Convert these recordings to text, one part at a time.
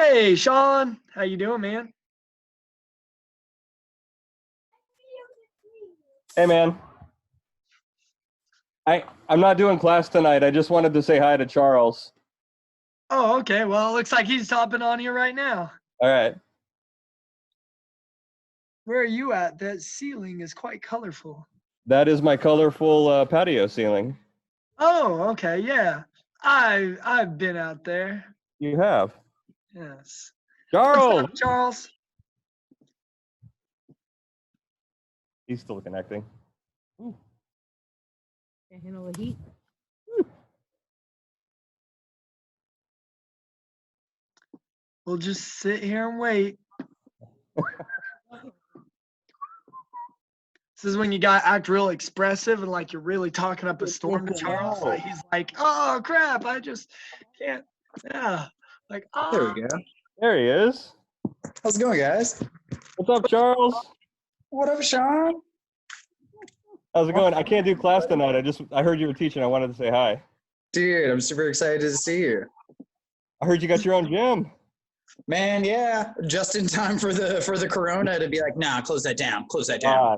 Hey, Sean. How you doing, man? Hey, man. I'm not doing class tonight. I just wanted to say hi to Charles. Oh, okay. Well, it looks like he's hopping on here right now. All right. Where are you at? That ceiling is quite colorful. That is my colorful patio ceiling. Oh, okay. Yeah. I've been out there. You have. Yes. What's Charles! up, Charles? He's still connecting. Ooh. Can't handle the heat. We'll just sit here and wait. This is when you gotta act real expressive and like you're really talking up a storm to Charles. So he's like, "Oh crap! I just can't." Yeah. Like, There we go. There he is. How's it going, guys? What's up, Charles? What up, Sean? How's it going? I can't do class tonight. I heard you were teaching. I wanted to say hi. Dude, I'm super excited to see you. I heard you got your own gym. Man, yeah, just in time for the corona to be like, nah, close that down. Close that down.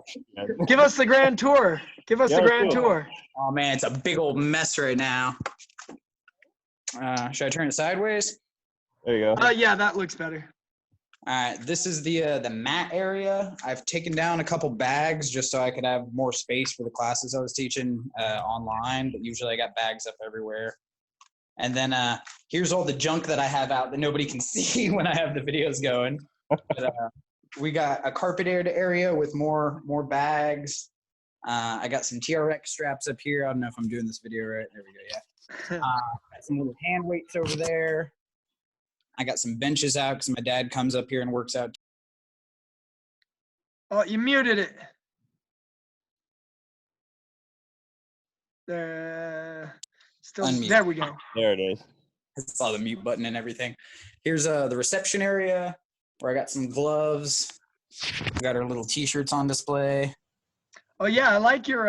Give us the grand tour. Give us the grand tour. Oh, man, it's a big old mess right now. Should I turn it sideways? There you go. Yeah, that looks better. All right, this is the mat area. I've taken down a couple bags just so I could have more space for the classes I was teaching online, but usually I got bags up everywhere. And then here's all the junk that I have out that nobody can see when I have the videos going. But, we got a carpeted area with more bags. I got some TRX straps up here. I don't know if I'm doing this video right. There we go, yeah. Got some little hand weights over there. I got some benches out because my dad comes up here and works out. Oh, you muted it. Still, Unmute. there we go. There it is. I saw the mute button and everything. Here's the reception area where I got some gloves. We got our little t-shirts on display. Oh yeah, I like your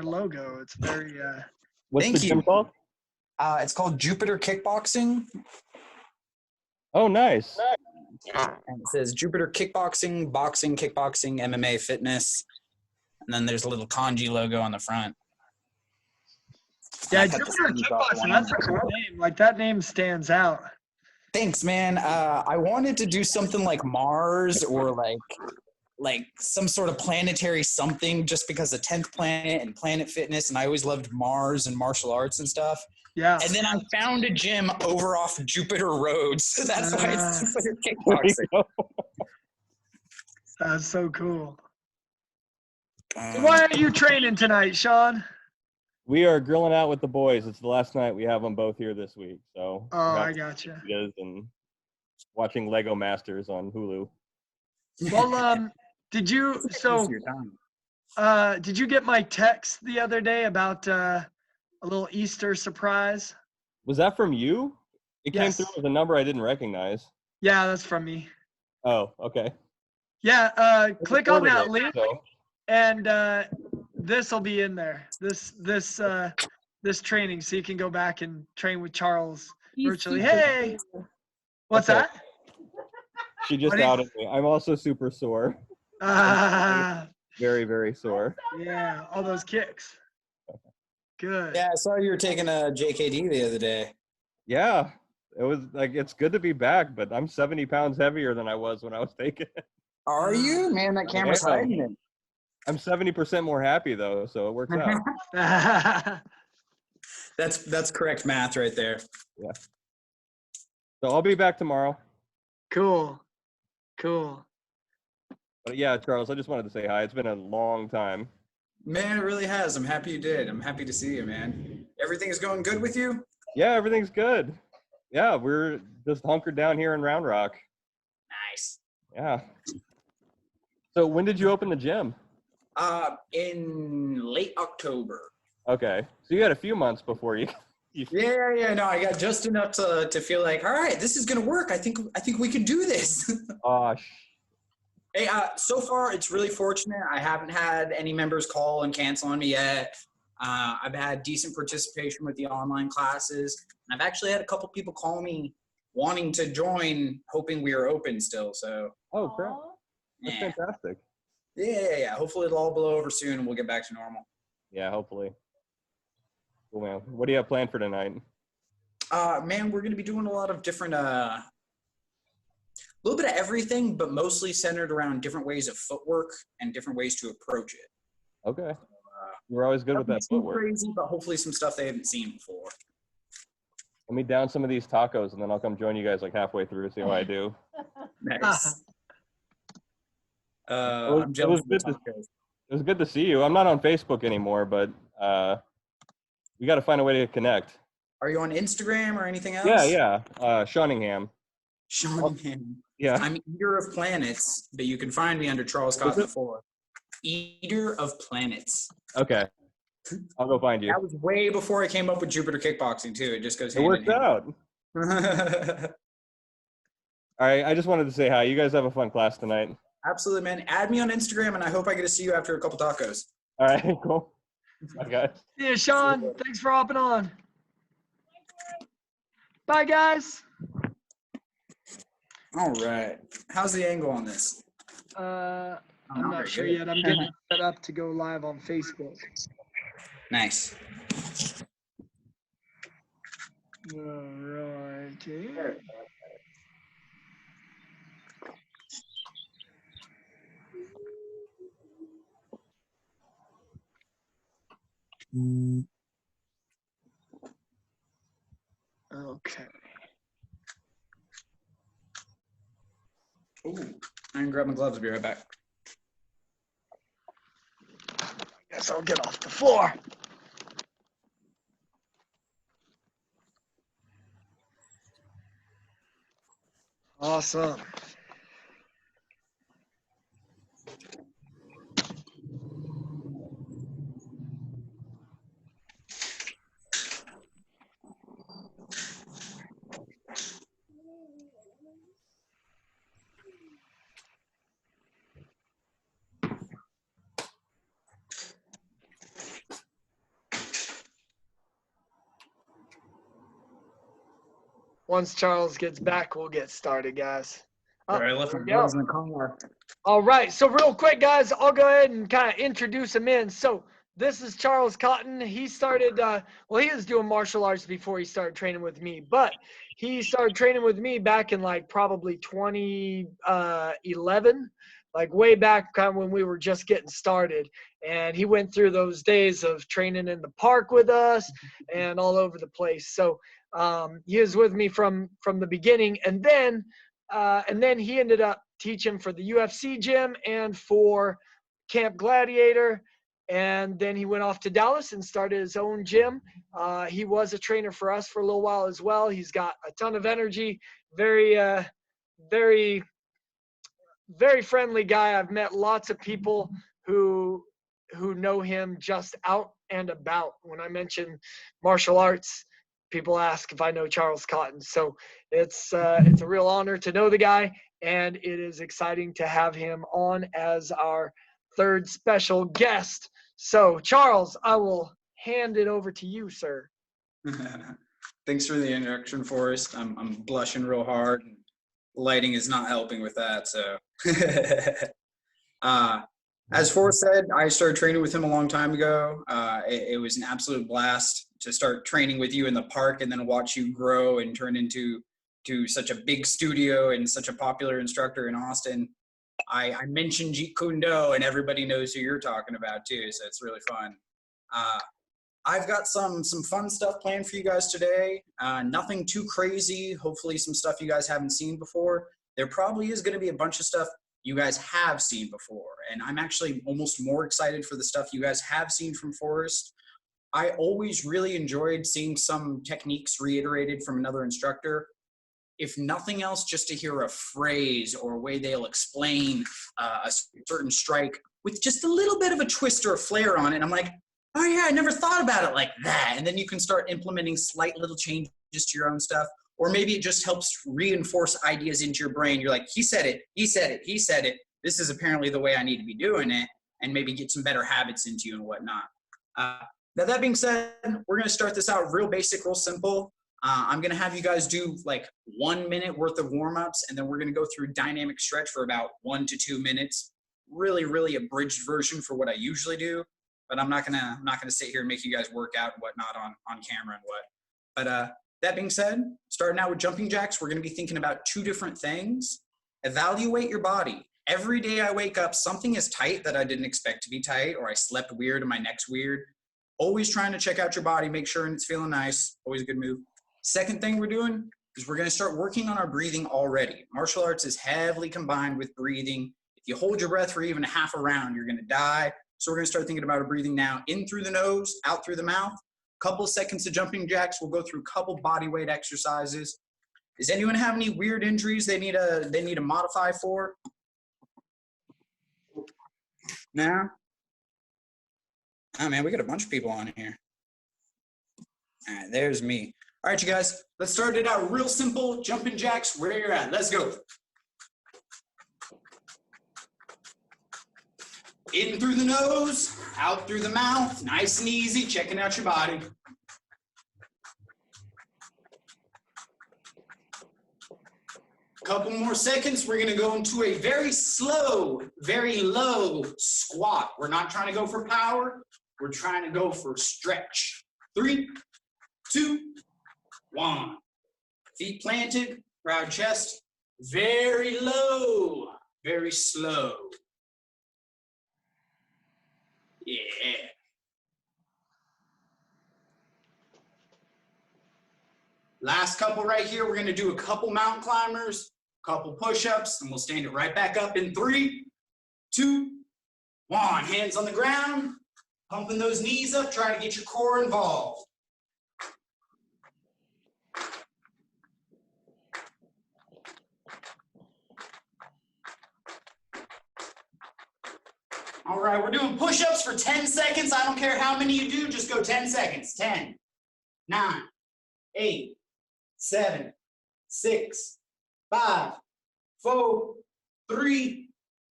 logo. It's very What's Thank the you. gym called? It's called Jupiter Kickboxing. Oh, nice. And it says Jupiter Kickboxing, boxing, kickboxing, MMA, fitness. And then there's a little kanji logo on the front. yeah, I cut the Jupiter sleeves off Kickboxing. one. That's a cool name. Like that name stands out. Thanks, man. I wanted to do something like Mars or like some sort of planetary something just because of 10th Planet and Planet Fitness, and I always loved Mars and martial arts and stuff. Yeah. And then I found a gym over off Jupiter Road, so that's why it's Jupiter Kickboxing. That's so cool. So why are you training tonight, Sean? We are grilling out with the boys. It's the last night we have them both here this week. So Oh, I gotcha. and watching Lego Masters on Hulu. Well, did you get my text the other day about a little Easter surprise? Was that from you? It came Yes. through with a number I didn't recognize. Yeah, that's from me. Oh, okay. Yeah, click on that Ordered it, link so- and this will be in there. This training, so you can go back and train with Charles virtually. Hey, what's Okay. that? She just What is- outed me. I'm also super sore. Very, very sore. Yeah, all those kicks. Good. Yeah, I saw you were taking a JKD the other day. Yeah. It was like, it's good to be back, but I'm 70 pounds heavier than I was when I was taking it. Are you? Man, that camera's Yeah. hiding it. I'm 70% more happy though, so it works out. That's correct math right there. Yeah. So I'll be back tomorrow. Cool. But yeah, Charles, I just wanted to say hi. It's been a long time. Man, it really has. I'm happy you did. I'm happy to see you, man. Everything is going good with you? Yeah, everything's good. Yeah, we're just hunkered down here in Round Rock. Nice. Yeah. So when did you open the gym? In late October. Okay. So you had a few months before you Yeah. No, I got just enough to feel like, all right, this is gonna work. I think we can do this. Gosh. Hey, so far it's really fortunate. I haven't had any members call and cancel on me yet. I've had decent participation with the online classes. I've actually had a couple people call me wanting to join, hoping we are open still. So Oh, crap. That's yeah. fantastic. Yeah. Hopefully it'll all blow over soon and we'll get back to normal. Yeah, hopefully. Cool, man. What do you have planned for tonight? Man, we're going to be doing a lot of different, a little bit of everything, but mostly centered around different ways of footwork and different ways to approach it. Okay. You're always good with that Nothing too footwork. crazy, but hopefully some stuff they haven't seen before. Let me down some of these tacos, and then I'll come join you guys like halfway through, see how I do. Nice. was- I'm it jealous was of the good to- tacos. It was good to see you. I'm not on Facebook anymore, but we got to find a way to connect. Are you on Instagram or anything else? Yeah. Shawningham. Shawningham. Yeah. I'm Eater of Planets, but you can find me under Charles Cotton before. Eater of Planets. Okay. I'll go find you. That was way before I came up with Jupiter Kickboxing, too. It just goes It hand worked in hand. out. All right. I just wanted to say hi. You guys have a fun class tonight. Absolutely, man. Add me on Instagram, and I hope I get to see you after a couple tacos. All right. Cool. Bye, guys. Yeah, Sean, thanks for hopping on. Bye, guys. All right. How's the angle on this? I'm not not very sure good. yet. I'm getting it set up to go live on Facebook. Nice. All right. Okay. Ooh, I can grab my gloves. I'll be right back. Guess I'll get off the floor. Awesome. Once Charles gets back, we'll get started, guys. All right, I left there my we go. gloves in the car. All right, so real quick, guys, I'll go ahead and kind of introduce him in. So this is Charles Cotton. He started, well, he was doing martial arts before he started training with me, but he started training with me back in like probably 2011, like way back kind of when we were just getting started. And he went through those days of training in the park with us and all over the place. So he was with me from the beginning, and then he ended up teaching for the UFC gym and for Camp Gladiator. And then he went off to Dallas and started his own gym. He was a trainer for us for a little while as well. He's got a ton of energy, very friendly guy. I've met lots of people who know him just out and about. When I mention martial arts, people ask if I know Charles Cotton. So it's a real honor to know the guy, and it is exciting to have him on as our third special guest. So Charles, I will hand it over to you, sir. Thanks for the introduction, Forrest. I'm blushing real hard. Lighting is not helping with that. So, as Forrest said, I started training with him a long time ago. It was an absolute blast to start training with you in the park and then watch you grow and turn into such a big studio and such a popular instructor in Austin. I mentioned Jeet Kune Do, and everybody knows who you're talking about too, so it's really fun. I've got some fun stuff planned for you guys today. Nothing too crazy. Hopefully some stuff you guys haven't seen before. There probably is going to be a bunch of stuff you guys have seen before, and I'm actually almost more excited for the stuff you guys have seen from Forrest. I always really enjoyed seeing some techniques reiterated from another instructor. If nothing else, just to hear a phrase or a way they'll explain a certain strike with just a little bit of a twist or a flair on it. I'm like, oh yeah, I never thought about it like that. And then you can start implementing slight little changes to your own stuff. Or maybe it just helps reinforce ideas into your brain. You're like, he said it, he said it, he said it. This is apparently the way I need to be doing it, and maybe get some better habits into you and whatnot. Now that being said, we're gonna start this out real basic, real simple. I'm going to have you guys do like 1 minute worth of warm-ups, and then we're going to go through dynamic stretch for about 1 to 2 minutes. Really abridged version for what I usually do, but I'm not gonna sit here and make you guys work out and whatnot on camera and what. But that being said, starting out with jumping jacks, we're going to be thinking about 2 different things. Evaluate your body. Every day I wake up, something is tight that I didn't expect to be tight, or I slept weird and my neck's weird. Always trying to check out your body, make sure it's feeling nice. Always a good move. Second thing we're doing is we're going to start working on our breathing already. Martial arts is heavily combined with breathing. If you hold your breath for even a half a round, you're going to die. So we're going to start thinking about our breathing now. In through the nose, out through the mouth. Couple seconds of jumping jacks. We'll go through a couple body weight exercises. Does anyone have any weird injuries they need to modify for? No? Oh man, we got a bunch of people on here. All right, there's me. All right, you guys, let's start it out real simple. Jumping jacks, where you're at. Let's go. In through the nose, out through the mouth. Nice and easy, checking out your body. Couple more seconds. We're going to go into a very slow, very low squat. We're not trying to go for power. We're trying to go for stretch. 3, 2, 1. Feet planted, proud chest. Very low, very slow. Yeah. Last couple right here. We're going to do a couple mountain climbers, couple push-ups, and we'll stand it right back up in 3, 2, 1. Hands on the ground, pumping those knees up, trying to get your core involved. All right, we're doing push-ups for 10 seconds. I don't care how many you do, just go 10 seconds. 10, 9, 8, 7, 6, 5, 4, 3,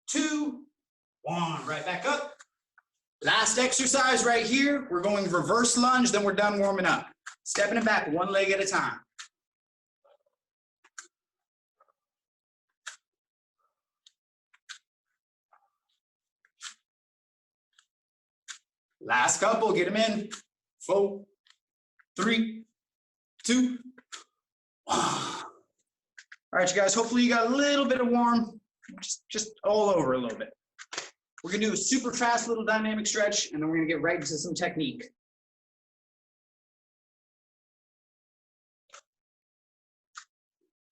2, 1. Right back up. Last exercise right here. We're going reverse lunge, then we're done warming up. Stepping it back 1 leg at a time. Last couple, get them in. 4, 3, 2, 1. All right, you guys, hopefully you got a little bit of warm, just all over a little bit. We're gonna do a super fast little dynamic stretch, and then we're gonna get right into some technique.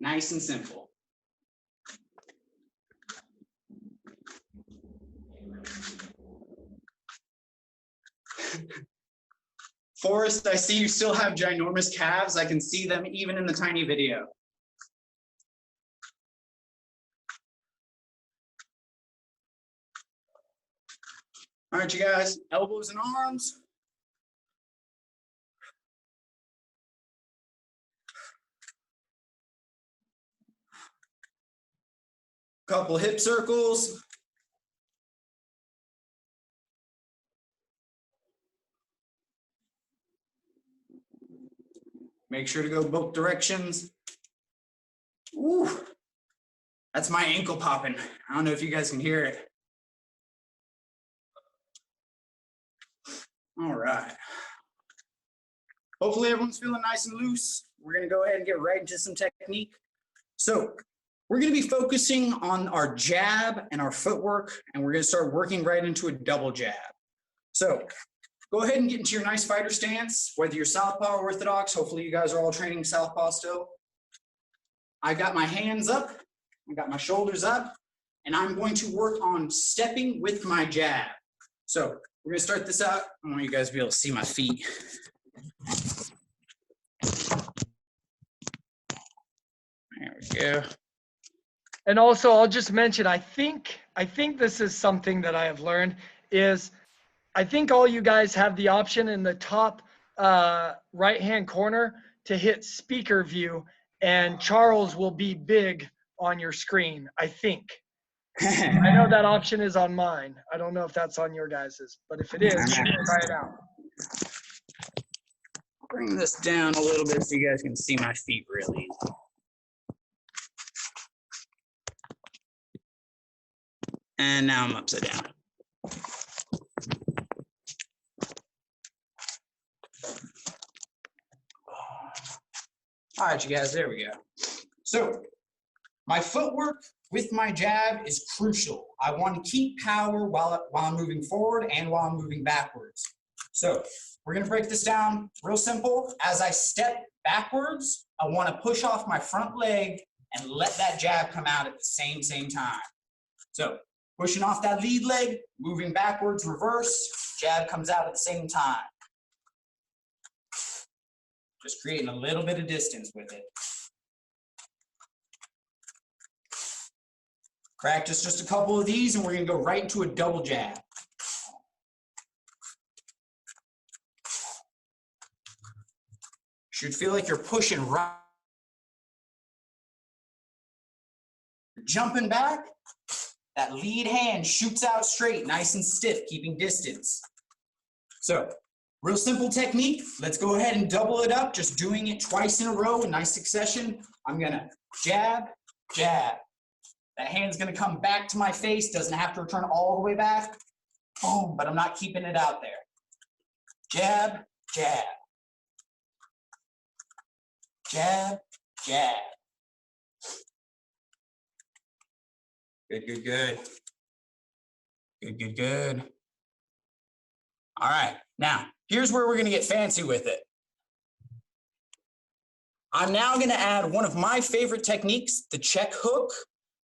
Nice and simple. Forrest, I see you still have ginormous calves. I can see them even in the tiny video. All right, you guys, elbows and arms. Couple hip circles. Make sure to go both directions. Ooh, that's my ankle popping. I don't know if you guys can hear it. All right. Hopefully everyone's feeling nice and loose. We're gonna go ahead and get right into some technique. So we're gonna be focusing on our jab and our footwork, and we're gonna start working right into a double jab. So go ahead and get into your nice fighter stance, whether you're southpaw or orthodox. Hopefully you guys are all training southpaw still. I got my hands up, I got my shoulders up, and I'm going to work on stepping with my jab. So we're gonna start this out. I want you guys to be able to see my feet. There we go. And also, I'll just mention, I think this is something that I have learned is, I think all you guys have the option in the top right-hand corner to hit speaker view, and Charles will be big on your screen, I think. I know that option is on mine. I don't know if that's on your guys's, but if it is, try it out. bring this down a little bit so you guys can see my feet really easy. And now I'm upside down. All right, you guys, there we go. So my footwork with my jab is crucial. I want to keep power while I'm moving forward and while I'm moving backwards. So we're going to break this down real simple. As I step backwards, I want to push off my front leg and let that jab come out at the same time. So pushing off that lead leg, moving backwards, reverse, jab comes out at the same time. Just creating a little bit of distance with it. Practice just a couple of these and we're going to go right into a double jab. Should feel like you're pushing right. Jumping back, that lead hand shoots out straight, nice and stiff, keeping distance. So, real simple technique. Let's go ahead and double it up, just doing it twice in a row in nice succession. I'm gonna jab, jab. That hand's gonna come back to my face, doesn't have to return all the way back. Boom, but I'm not keeping it out there. Jab, jab. Jab, jab. Good, good, good. Good, good, good. All right, now, here's where we're gonna get fancy with it. I'm now gonna add one of my favorite techniques, the check hook,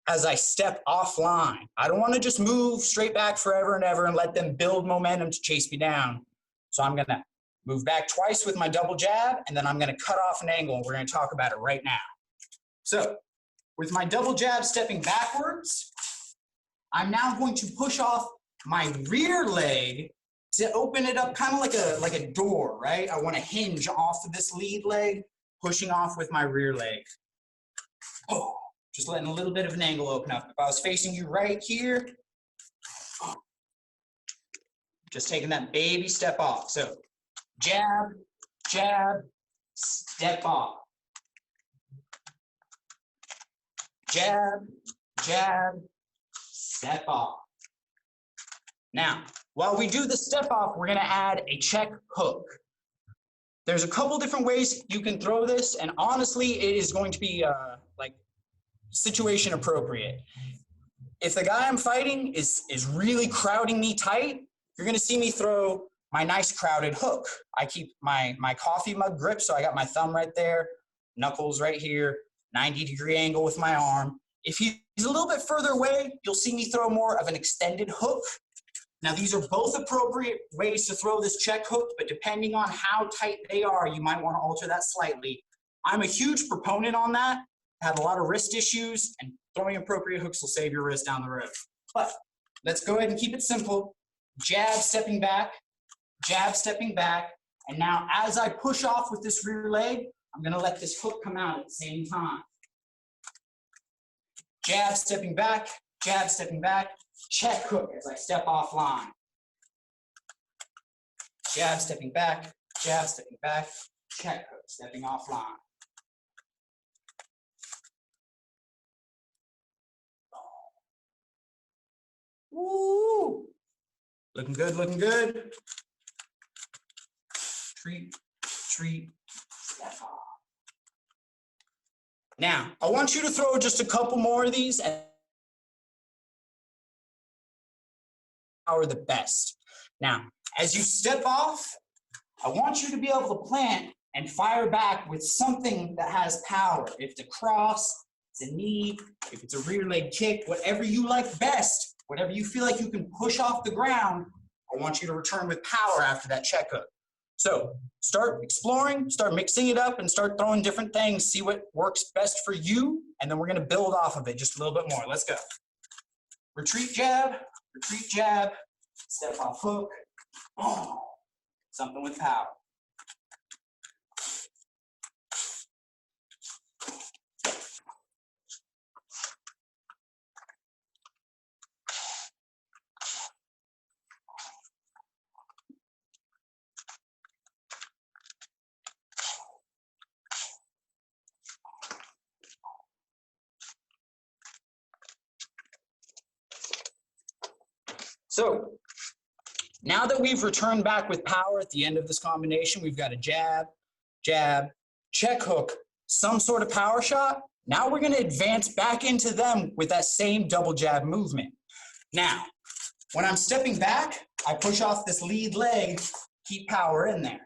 as I step offline. I don't wanna just move straight back forever and ever and let them build momentum to chase me down. So I'm gonna move back twice with my double jab, and then I'm gonna cut off an angle, and we're gonna talk about it right now. So, with my double jab stepping backwards, I'm now going to push off my rear leg to open it up kind of like a door, right? I want to hinge off of this lead leg, pushing off with my rear leg. Oh, just letting a little bit of an angle open up. If I was facing you right here, just taking that baby step off. So jab, jab, step off. Jab, jab, step off. Now, while we do the step off, we're gonna add a check hook. There's a couple different ways you can throw this, and honestly, it is going to be like situation appropriate. If the guy I'm fighting is really crowding me tight, you're gonna see me throw my nice crowded hook. I keep my coffee mug grip, so I got my thumb right there, knuckles right here, 90-degree angle with my arm. If he's a little bit further away, you'll see me throw more of an extended hook. Now, these are both appropriate ways to throw this check hook, but depending on how tight they are, you might want to alter that slightly. I'm a huge proponent on that. I have a lot of wrist issues, and throwing appropriate hooks will save your wrist down the road. But let's go ahead and keep it simple. Jab, stepping back, and now as I push off with this rear leg, I'm gonna let this hook come out at the same time. Jab, stepping back, check hook as I step offline. Jab, stepping back, check hook, stepping offline. Woo! Looking good, looking good. Treat, step off. Now, I want you to throw just a couple more of these and power the best. Now, as you step off, I want you to be able to plant and fire back with something that has power. If it's a cross, it's a knee, if it's a rear leg kick, whatever you like best, whatever you feel like you can push off the ground, I want you to return with power after that check hook. So start exploring, start mixing it up, and start throwing different things, see what works best for you, and then we're gonna build off of it just a little bit more. Let's go. Retreat jab, step off hook. Oh, something with power. So now that we've returned back with power at the end of this combination, we've got a jab, jab, check hook, some sort of power shot. Now we're going to advance back into them with that same double jab movement. Now, when I'm stepping back, I push off this lead leg, keep power in there.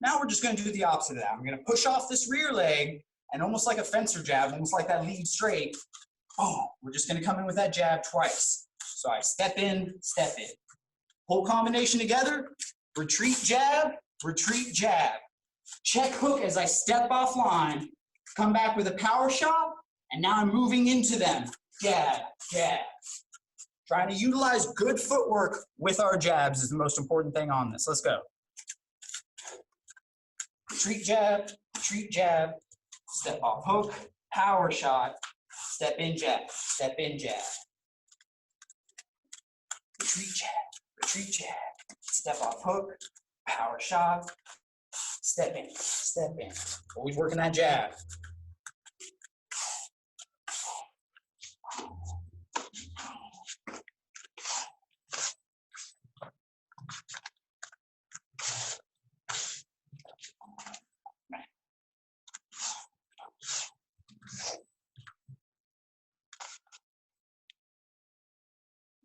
Now we're just going to do the opposite of that. I'm going to push off this rear leg and almost like a fencer jab, almost like that lead straight. Oh, we're just going to come in with that jab twice. So I step in, whole combination together, retreat, jab, check hook as I step offline, come back with a power shot, and now I'm moving into them, jab, jab. Trying to utilize good footwork with our jabs is the most important thing on this. Let's go. Retreat, jab, step off hook, power shot, step in, jab, retreat, jab, step off hook, power shot, step in. Always working that jab.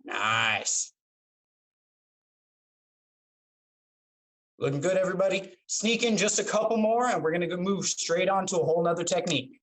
Nice. Looking good, everybody. Sneak in just a couple more, and we're going to move straight on to a whole nother technique.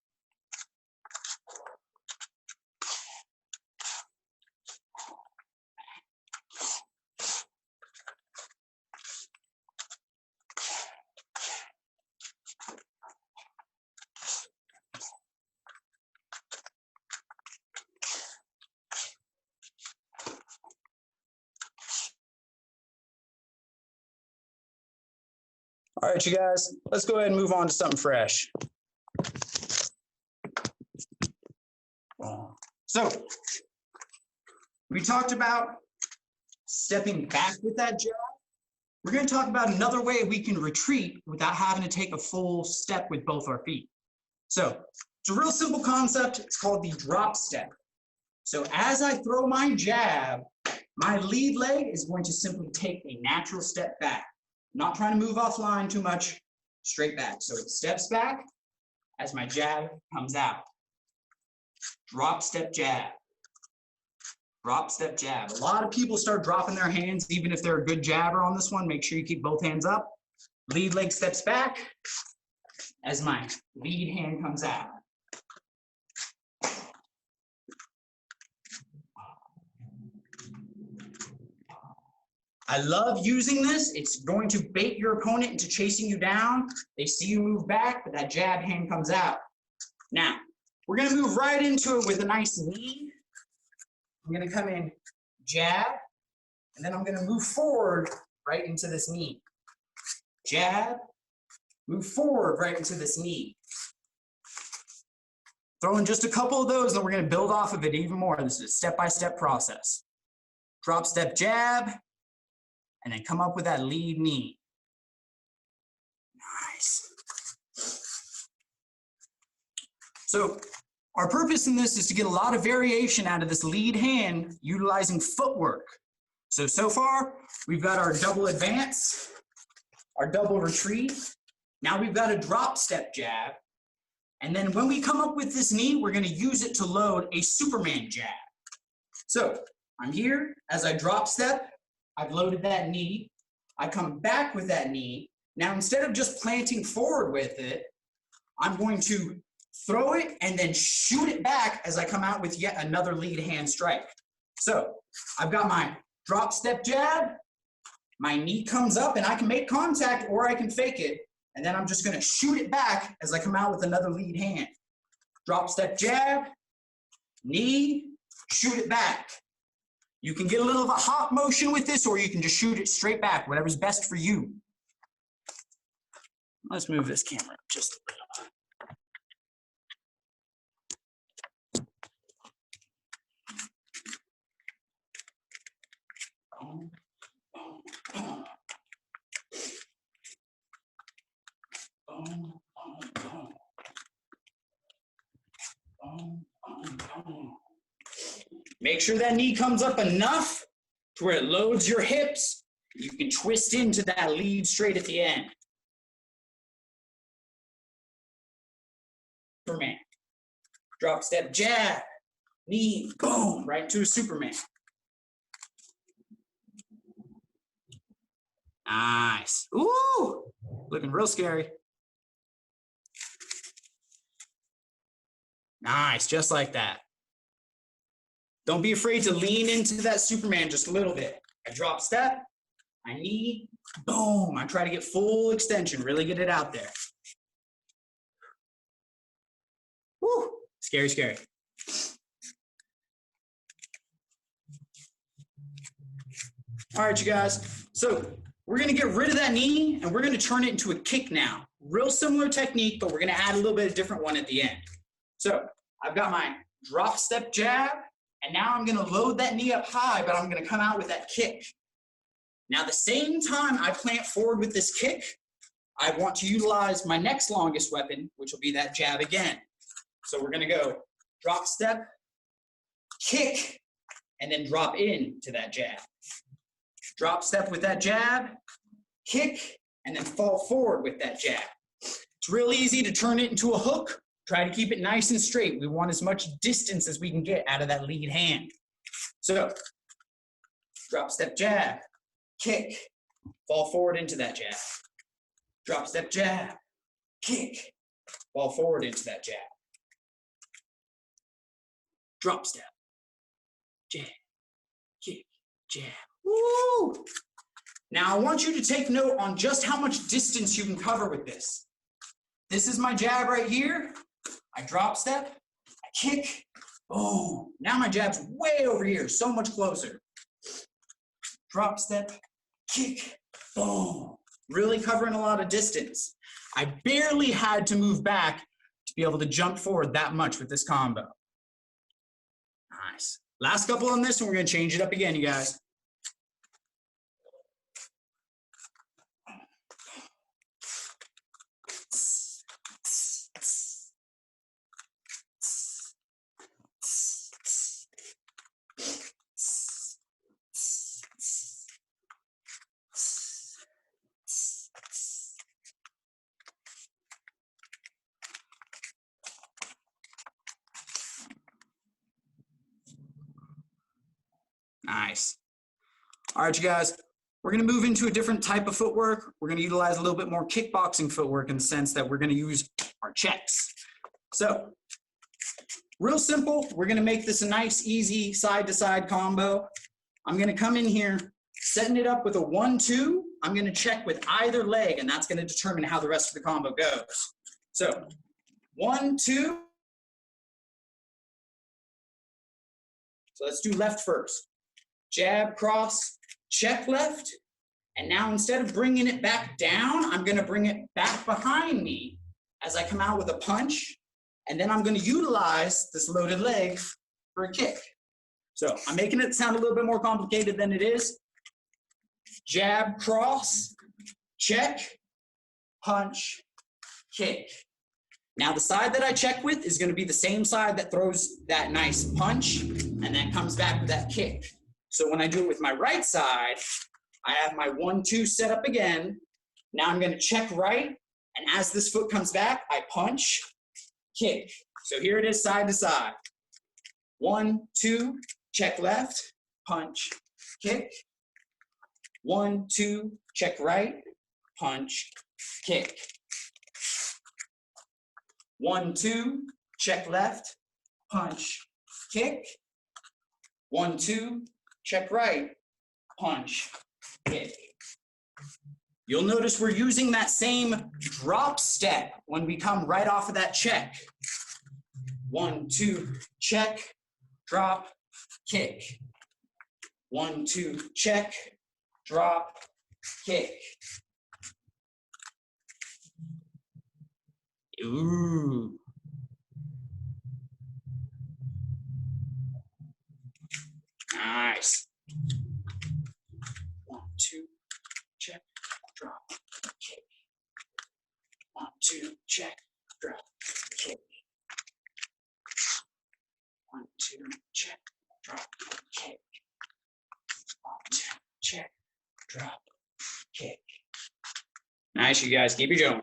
All right, you guys, let's go ahead and move on to something fresh. So we talked about stepping back with that jab. We're going to talk about another way we can retreat without having to take a full step with both our feet. So it's a real simple concept. It's called the drop step. So as I throw my jab, my lead leg is going to simply take a natural step back. Not trying to move offline too much, straight back. So it steps back as my jab comes out. Drop, step, jab. Drop, step, jab. A lot of people start dropping their hands, even if they're a good jabber on this one. Make sure you keep both hands up. Lead leg steps back as my lead hand comes out. I love using this. It's going to bait your opponent into chasing you down. They see you move back, but that jab hand comes out. Now, we're going to move right into it with a nice knee. I'm going to come in, jab, and then I'm going to move forward right into this knee. Jab, move forward right into this knee. Throw in just a couple of those, and we're going to build off of it even more. This is a step-by-step process. Drop, step, jab, and then come up with that lead knee. Nice. So our purpose in this is to get a lot of variation out of this lead hand utilizing footwork. So far, we've got our double advance, our double retreat. Now we've got a drop step jab. And then when we come up with this knee, we're going to use it to load a Superman jab. So I'm here as I drop step. I've loaded that knee. I come back with that knee. Now, instead of just planting forward with it, I'm going to throw it and then shoot it back as I come out with yet another lead hand strike. So I've got my drop step jab. My knee comes up and I can make contact or I can fake it. And then I'm just going to shoot it back as I come out with another lead hand. Drop step jab, knee, shoot it back. You can get a little of a hop motion with this, or you can just shoot it straight back, whatever's best for you. Let's move this camera up just a little. Make sure that knee comes up enough to where it loads your hips. You can twist into that lead straight at the end. Superman. Drop step jab. Knee, boom, right into a Superman. Nice. Ooh, looking real scary. Nice, just like that. Don't be afraid to lean into that Superman just a little bit. I drop step, I knee, boom. I try to get full extension, really get it out there. Woo, scary, scary. All right, you guys. So we're gonna get rid of that knee and we're gonna turn it into a kick now. Real similar technique, but we're gonna add a little bit of different one at the end. So I've got my drop step jab, and now I'm gonna load that knee up high, but I'm gonna come out with that kick. Now the same time I plant forward with this kick, I want to utilize my next longest weapon, which will be that jab again. So we're gonna go drop step, kick, and then drop into that jab. Drop step with that jab, kick, and then fall forward with that jab. It's real easy to turn it into a hook. Try to keep it nice and straight. We want as much distance as we can get out of that lead hand. So, drop step jab, kick, fall forward into that jab. Drop step jab, kick, fall forward into that jab. Drop step, jab, kick, jab. Woo! Now I want you to take note on just how much distance you can cover with this. This is my jab right here. I drop step, I kick, boom. Now my jab's way over here, so much closer. Drop step, kick, boom. Really covering a lot of distance. I barely had to move back to be able to jump forward that much with this combo. Nice. Last couple on this and we're gonna change it up again, you guys. Nice. All right, you guys, we're going to move into a different type of footwork. We're going to utilize a little bit more kickboxing footwork in the sense that we're going to use our checks. So, real simple. We're going to make this a nice, easy side-to-side combo. I'm going to come in here, setting it up with a 1-2. I'm going to check with either leg, and that's going to determine how the rest of the combo goes. So, 1-2. So let's do left first. Jab, cross, check left. And now instead of bringing it back down, I'm going to bring it back behind me as I come out with a punch. And then I'm going to utilize this loaded leg for a kick. So I'm making it sound a little bit more complicated than it is. Jab, cross, check, punch, kick. Now the side that I check with is going to be the same side that throws that nice punch and then comes back with that kick. So when I do it with my right side, I have my 1-2 set up again. Now I'm going to check right, and as this foot comes back, I punch, kick. So here it is side to side. 1-2, check left, punch, kick. 1-2, check right, punch, kick. 1-2, check left, punch, kick. 1-2, check right, punch, kick. You'll notice we're using that same drop step when we come right off of that check. 1-2, check, drop, kick. 1-2, check, drop, kick. Ooh. Nice. 1-2, check, drop, kick. 1-2, check, drop, kick. 1-2, check, drop, kick. drop, kick. Nice, you guys. Keep it going.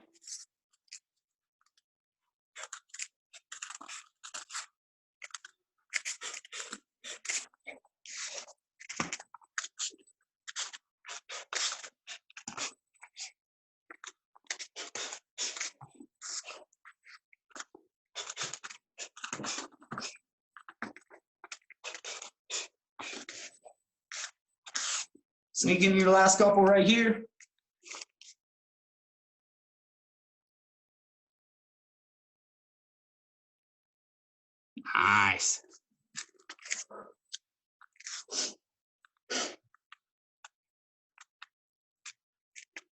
Sneak in your last couple right here. Nice.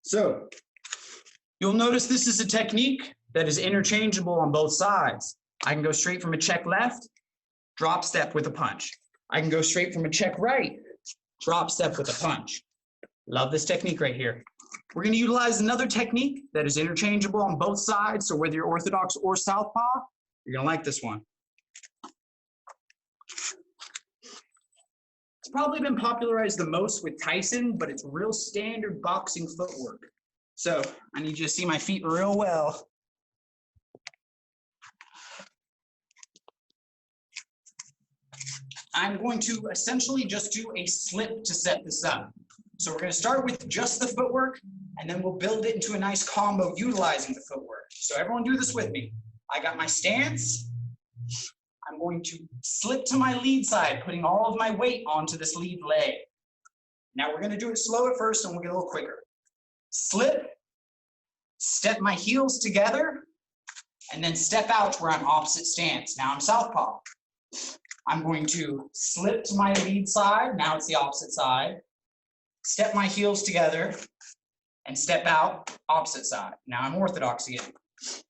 So, you'll notice this is a technique that is interchangeable on both sides. I can go straight from a check left, drop step with a punch. I can go straight from a check right, drop step with a punch. Love this technique right here. We're going to utilize another technique that is interchangeable on both sides. So whether you're orthodox or southpaw, you're going to like this one. It's probably been popularized the most with Tyson, but it's real standard boxing footwork. So I need you to see my feet real well. I'm going to essentially just do a slip to set this up. So we're going to start with just the footwork, and then we'll build it into a nice combo utilizing the footwork. So everyone do this with me. I got my stance. I'm going to slip to my lead side, putting all of my weight onto this lead leg. Now we're going to do it slow at first, and we'll get a little quicker. Slip, step my heels together, and then step out to where I'm opposite stance. Now I'm southpaw. I'm going to slip to my lead side. Now it's the opposite side. Step my heels together and step out opposite side. Now I'm orthodox again.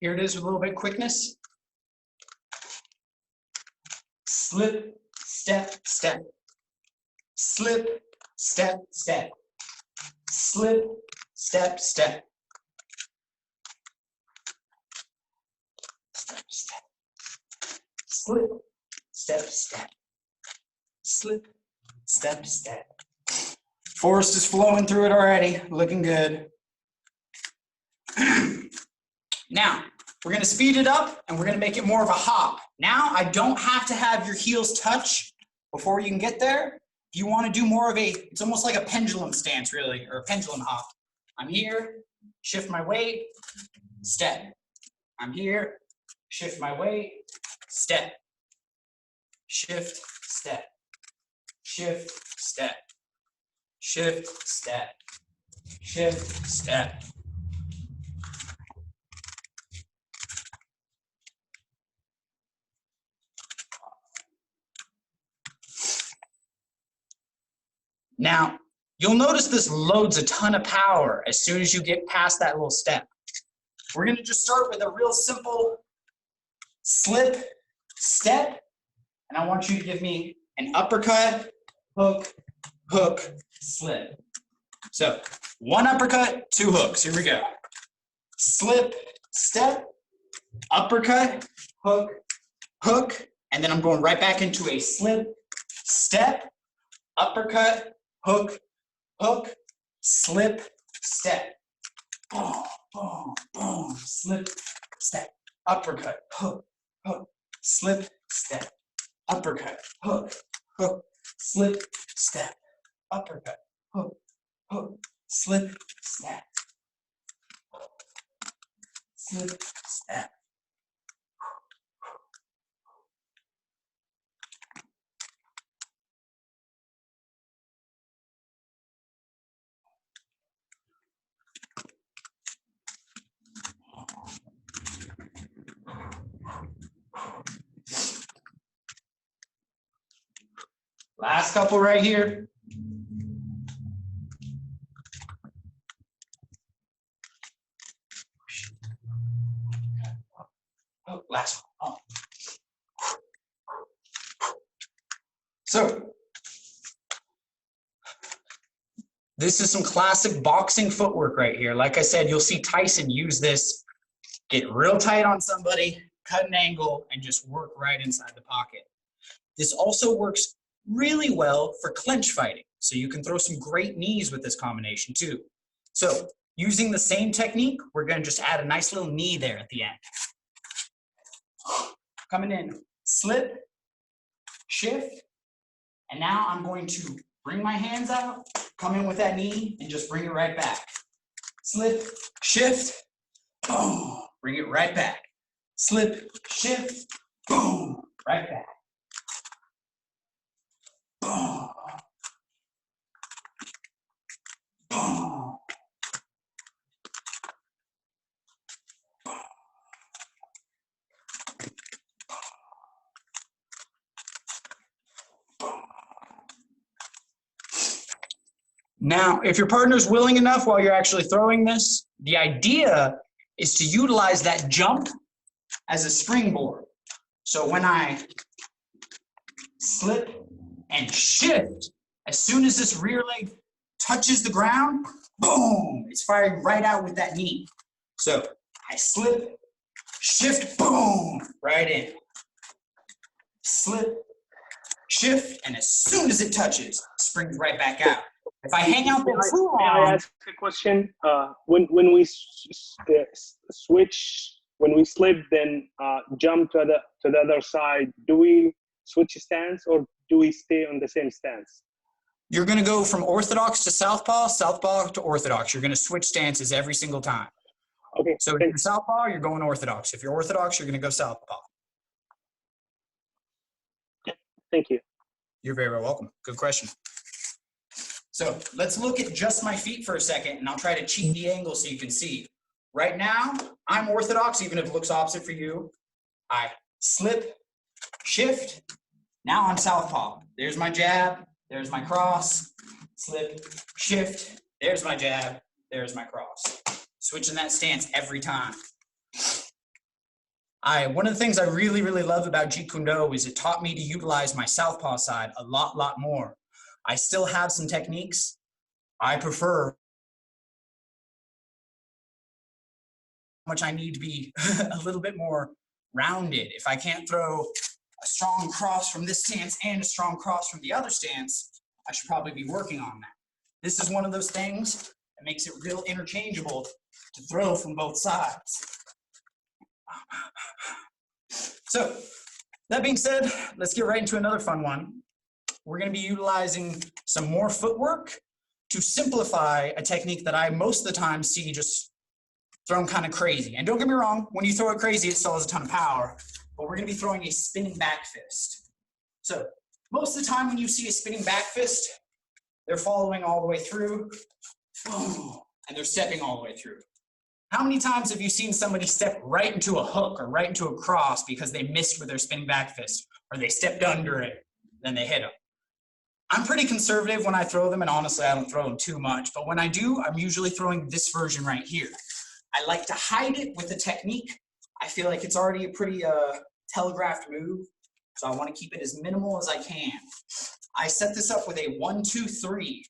Here it is with a little bit of quickness. Slip, step, step. Slip, step, step. Slip, step, step. Step, step. Slip, step, step. Slip, step, step. Forrest is flowing through it already, looking good. Now, we're gonna speed it up and we're gonna make it more of a hop. Now, I don't have to have your heels touch before you can get there. If you wanna do more of it's almost like a pendulum stance really, or a pendulum hop. I'm here, shift my weight, step. I'm here, shift my weight, step. Shift, step. Shift, step. Shift, step. Shift, step. Now, you'll notice this loads a ton of power as soon as you get past that little step. We're going to just start with a real simple slip, step, and I want you to give me an uppercut, hook, hook, slip. So, one uppercut, two hooks. Here we go. Slip, step, uppercut, hook, hook, and then I'm going right back into a slip, step, uppercut, hook, hook, slip, step. Boom, boom, boom, slip, step, uppercut, hook, hook, slip, step, uppercut, hook, hook, slip, step, uppercut, hook, hook, slip, step, slip, step. Last couple right here. Oh, last one. Oh. So, this is some classic boxing footwork right here. Like I said, you'll see Tyson use this, get real tight on somebody, cut an angle, and just work right inside the pocket. This also works really well for clinch fighting. So you can throw some great knees with this combination too. So using the same technique, we're going to just add a nice little knee there at the end. Coming in, slip, shift, and now I'm going to bring my hands out, come in with that knee, and just bring it right back. Slip, shift, boom, bring it right back. Slip, shift, boom, right back. Boom, boom. Now, if your partner's willing enough while you're actually throwing this, the idea is to utilize that jump as a springboard. So when I slip and shift, as soon as this rear leg touches the ground, boom, it's firing right out with that knee. So I slip, shift, boom, right in. Slip, shift, and as soon as it touches, springs right back out. If I hang out there too long, may I ask a question? When we switch, when we slip, then jump to the other side, do we switch stance or do we stay on the same stance? you're going to go from orthodox to southpaw, southpaw to orthodox. You're going to switch stances every single time. Okay. So if you're southpaw, you're going orthodox. If you're orthodox, you're going to go southpaw. Thank you. You're very welcome. Good question. So let's look at just my feet for a second, and I'll try to cheat the angle so you can see. Right now, I'm orthodox, even if it looks opposite for you. I slip, shift. Now I'm southpaw. There's my jab. There's my cross. Slip, shift. There's my jab. There's my cross. Switching that stance every time. One of the things I really, really love about Jeet Kune Do is it taught me to utilize my southpaw side a lot more. I still have some techniques. I prefer how much I need to be a little bit more rounded. If I can't throw a strong cross from this stance and a strong cross from the other stance, I should probably be working on that. This is one of those things that makes it real interchangeable to throw from both sides. So, that being said, let's get right into another fun one. We're going to be utilizing some more footwork to simplify a technique that I most of the time see just thrown kind of crazy. And don't get me wrong, when you throw it crazy, it still has a ton of power. But we're going to be throwing a spinning back fist. So most of the time when you see a spinning back fist, they're following all the way through, boom, and they're stepping all the way through. How many times have you seen somebody step right into a hook or right into a cross because they missed with their spinning back fist, or they stepped under it, then they hit them? I'm pretty conservative when I throw them, and honestly, I don't throw them too much. But when I do, I'm usually throwing this version right here. I like to hide it with a technique. I feel like it's already a pretty telegraphed move, so I want to keep it as minimal as I can. I set this up with a 1, 2, 3.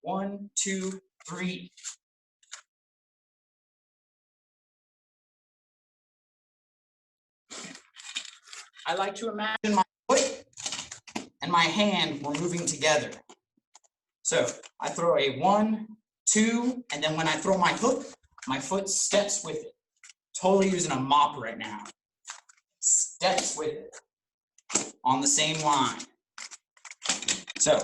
1, 2, 3. I like to imagine my foot and my hand were moving together. So I throw a 1, 2, and then when I throw my hook, my foot steps with it. Totally using a mop right now. Steps with it on the same line. So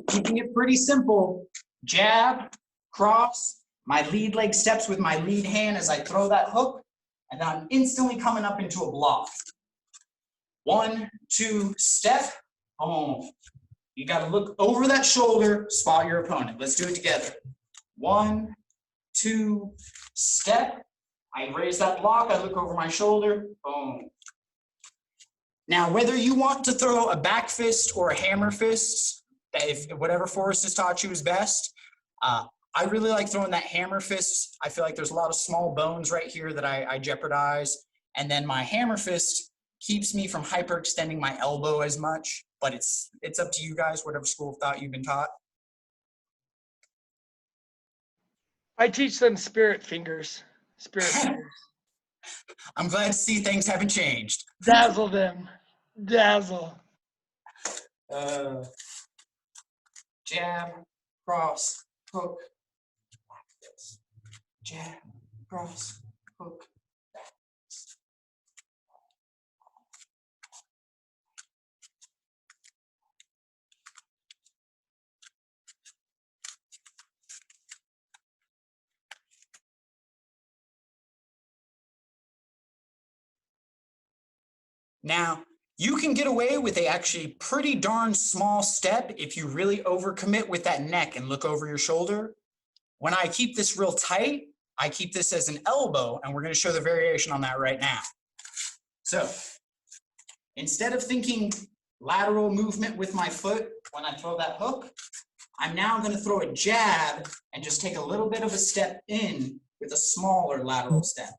keeping it pretty simple, jab, cross, my lead leg steps with my lead hand as I throw that hook, and then I'm instantly coming up into a block. 1, 2, step, boom. You got to look over that shoulder, spot your opponent. Let's do it together. 1, 2, step. I raise that block, I look over my shoulder, boom. Now, whether you want to throw a back fist or a hammer fist, if whatever Forrest has taught you is best, I really like throwing that hammer fist. I feel like there's a lot of small bones right here that I jeopardize. And then my hammer fist keeps me from hyperextending my elbow as much, but it's up to you guys, whatever school of thought you've been taught. I teach them spirit fingers. Spirit fingers. I'm glad to see things haven't changed. Dazzle them. Dazzle. Jab, cross, hook, back fist. Jab, cross, hook, back fist. Now, you can get away with a actually pretty darn small step if you really overcommit with that neck and look over your shoulder. When I keep this real tight, I keep this as an elbow, and we're going to show the variation on that right now. So, instead of thinking lateral movement with my foot when I throw that hook, I'm now going to throw a jab and just take a little bit of a step in with a smaller lateral step.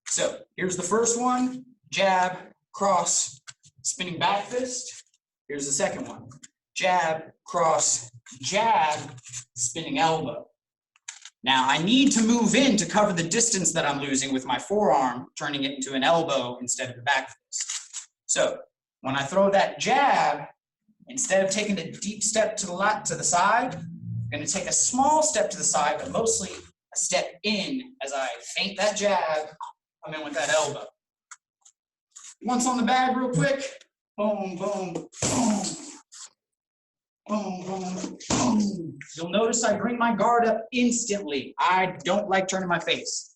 So, here's the first one, jab, cross, spinning back fist. Here's the second one. Jab, cross, jab, spinning elbow. Now I need to move in to cover the distance that I'm losing with my forearm, turning it into an elbow instead of a back fist. So when I throw that jab, instead of taking a deep step to the side, I'm going to take a small step to the side, but mostly a step in as I feint that jab, come in with that elbow. Once on the bag real quick, boom, boom, boom, boom, boom, boom. You'll notice I bring my guard up instantly. I don't like turning my face.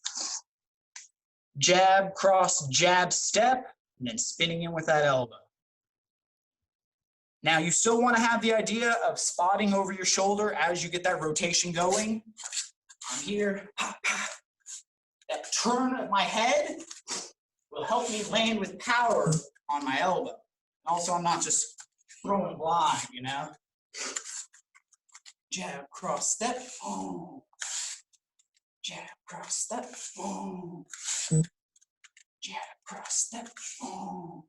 Jab, cross, jab, step, and then spinning in with that elbow. Now you still want to have the idea of spotting over your shoulder as you get that rotation going. I'm here. That turn of my head will help me land with power on my elbow. Also, I'm not just throwing blind, you know? Jab, cross, step, boom. Jab, cross, step, boom. Jab, cross, step, boom.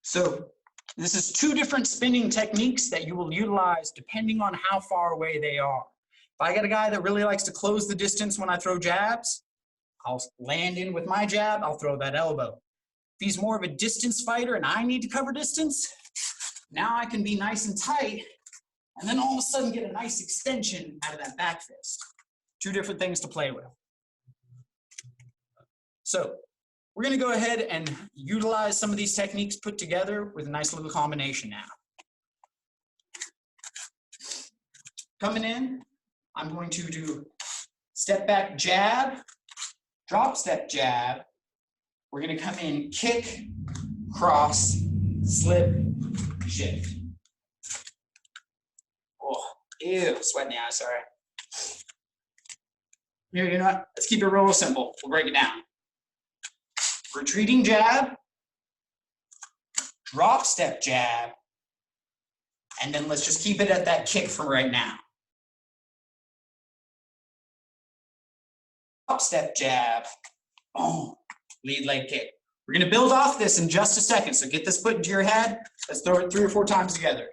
So, this is two different spinning techniques that you will utilize depending on how far away they are. If I got a guy that really likes to close the distance when I throw jabs, I'll land in with my jab, I'll throw that elbow. If he's more of a distance fighter and I need to cover distance, now I can be nice and tight and then all of a sudden get a nice extension out of that back fist. Two different things to play with. So, we're going to go ahead and utilize some of these techniques put together with a nice little combination now. Coming in, I'm going to do step back jab, drop step jab. We're going to come in kick, cross, slip, shift. Oh, ew, sweating the eye, sorry. Here, you know what? Let's keep it real simple. We'll break it down. Retreating jab, drop step jab, and then let's just keep it at that kick for right now. Drop step jab, boom, lead leg kick. We're going to build off this in just a second, so get this put into your head. Let's throw it 3 or 4 times together.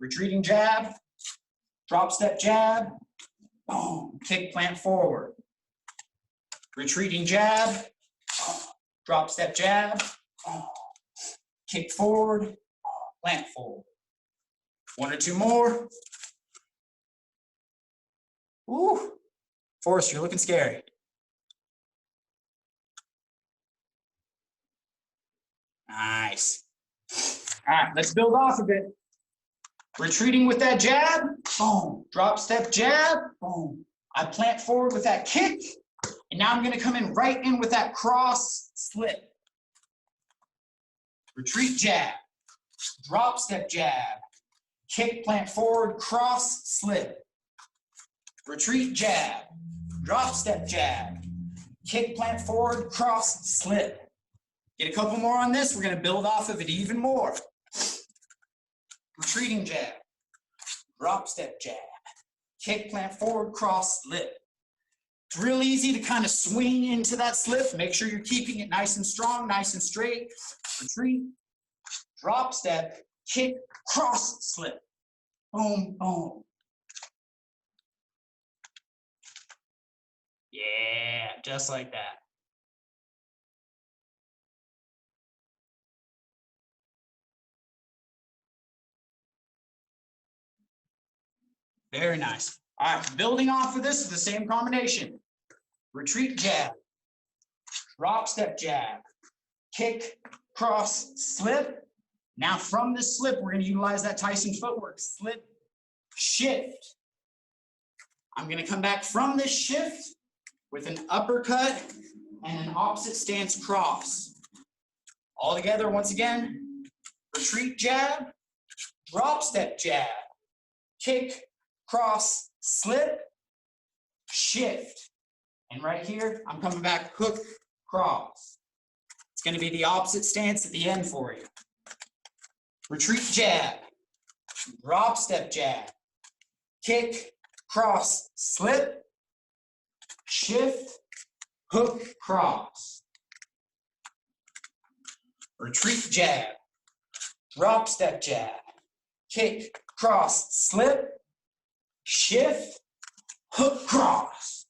Retreating jab, drop step jab, boom, kick plant forward. Retreating jab, drop step jab, kick forward, plant forward. 1 or 2 more. Woo. Forrest, you're looking scary. Nice. All right, let's build off of it. Retreating with that jab, boom. Drop step jab, boom. I plant forward with that kick. And now I'm going to come in right in with that cross slip. Retreat jab, drop step jab, kick plant forward, cross slip. Retreat jab, drop step jab, kick plant forward, cross slip. Get a couple more on this. We're going to build off of it even more. Retreating jab, drop step jab, kick plant forward, cross slip. It's real easy to kind of swing into that slip. Make sure you're keeping it nice and strong, nice and straight. Retreat, drop step, kick, cross, slip. Boom, boom. Yeah, just like that. Very nice. All right, building off of this is the same combination. Retreat jab, drop step jab, kick, cross, slip. Now from this slip, we're gonna utilize that Tyson footwork. Slip, shift. I'm gonna come back from this shift with an uppercut and an opposite stance cross. All together, once again, retreat jab, drop step jab, kick, cross, slip, shift. And right here, I'm coming back, hook, cross. It's gonna be the opposite stance at the end for you. Retreat jab, drop step jab, kick, cross, slip, shift, hook, cross. Retreat jab, drop step jab, kick, cross, slip, shift, hook, cross.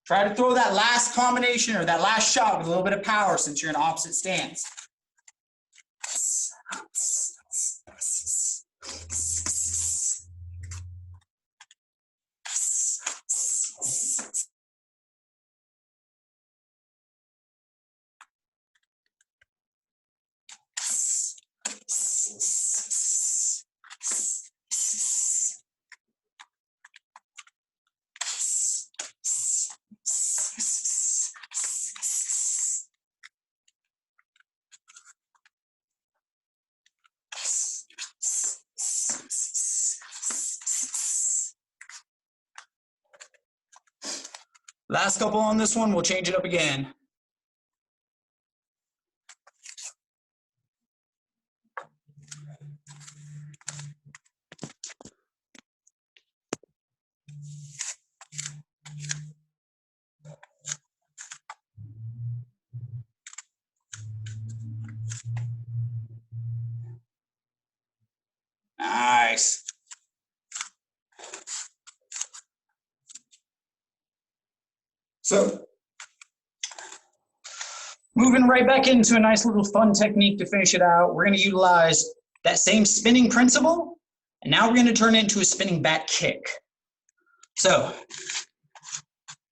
Try to throw that last combination or that last shot with a little bit of power since you're in opposite stance. Last couple on this one, we'll change it up again. Nice. So, moving right back into a nice little fun technique to finish it out, we're going to utilize that same spinning principle, and now we're going to turn it into a spinning back kick. So,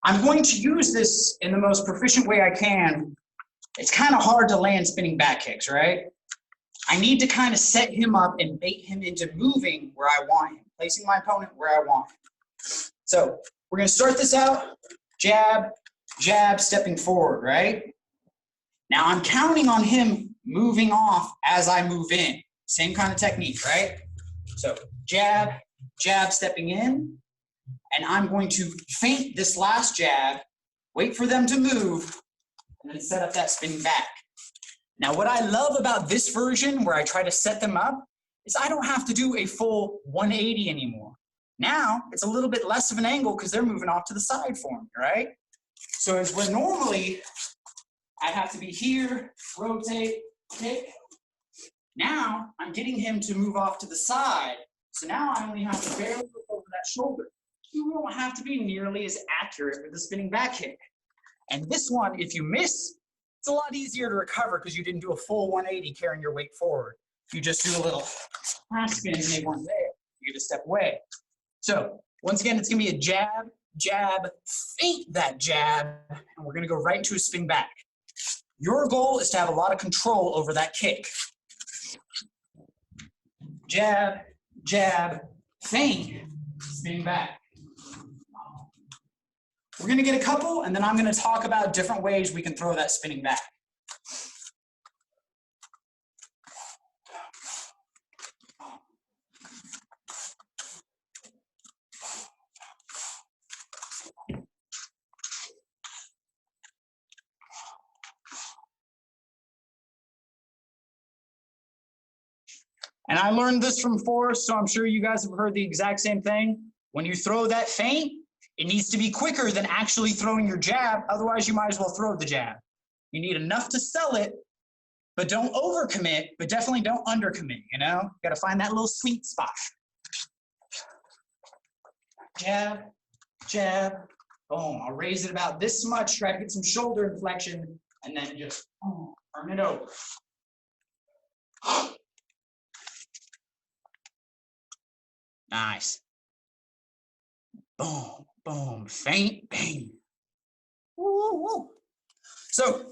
I'm going to use this in the most proficient way I can. It's kind of hard to land spinning back kicks, right? I need to kind of set him up and bait him into moving where I want him, placing my opponent where I want him. So, we're going to start this out. Jab, jab, stepping forward, right? Now I'm counting on him moving off as I move in. Same kind of technique, right? So jab, jab, stepping in, and I'm going to feint this last jab, wait for them to move, and then set up that spinning back. Now what I love about this version where I try to set them up is I don't have to do a full 180 anymore. Now, it's a little bit less of an angle because they're moving off to the side for me, right? So as where normally I have to be here, rotate, kick. Now, I'm getting him to move off to the side. So now I only have to barely look over that shoulder. You won't have to be nearly as accurate with the spinning back kick. And this one, if you miss, it's a lot easier to recover because you didn't do a full 180 carrying your weight forward. You just do a little half spin and they weren't there. You get a step away. So once again, it's going to be a jab, jab, feint that jab, and we're going to go right into a spin back. Your goal is to have a lot of control over that kick. Jab, jab, feint, spin back. We're going to get a couple, and then I'm going to talk about different ways we can throw that spinning back. And I learned this from Forrest, so I'm sure you guys have heard the exact same thing. When you throw that feint, it needs to be quicker than actually throwing your jab. Otherwise, you might as well throw the jab. You need enough to sell it, but don't overcommit, but definitely don't undercommit, you know? Got to find that little sweet spot. Jab, jab, Boom. I'll raise it about this much, try to get some shoulder inflection, and then just turn it over. Nice. Boom, boom, feint, bang. Woo, woo. So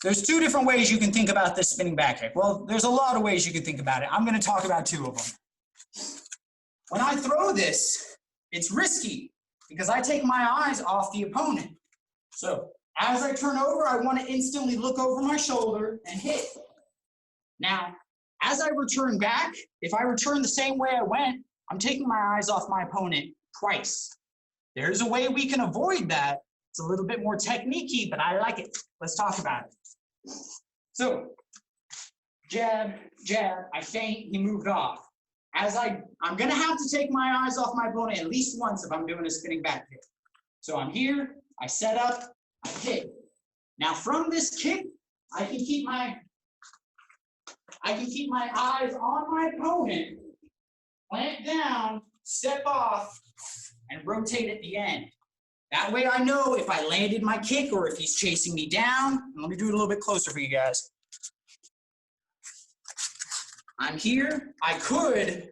there's two different ways you can think about this spinning back kick. Well, there's a lot of ways you can think about it. I'm going to talk about two of them. When I throw this, it's risky because I take my eyes off the opponent. So as I turn over, I want to instantly look over my shoulder and hit. Now, as I return back, if I return the same way I went, I'm taking my eyes off my opponent twice. There's a way we can avoid that. It's a little bit more technique-y, but I like it. Let's talk about it. So, jab, jab, I feint, he moved off. I'm gonna have to take my eyes off my opponent at least once if I'm doing a spinning back kick. So I'm here, I set up, I kick. Now from this kick, I can keep my eyes on my opponent, plant down, step off, and rotate at the end. That way I know if I landed my kick or if he's chasing me down. Let me do it a little bit closer for you guys. I'm here. I could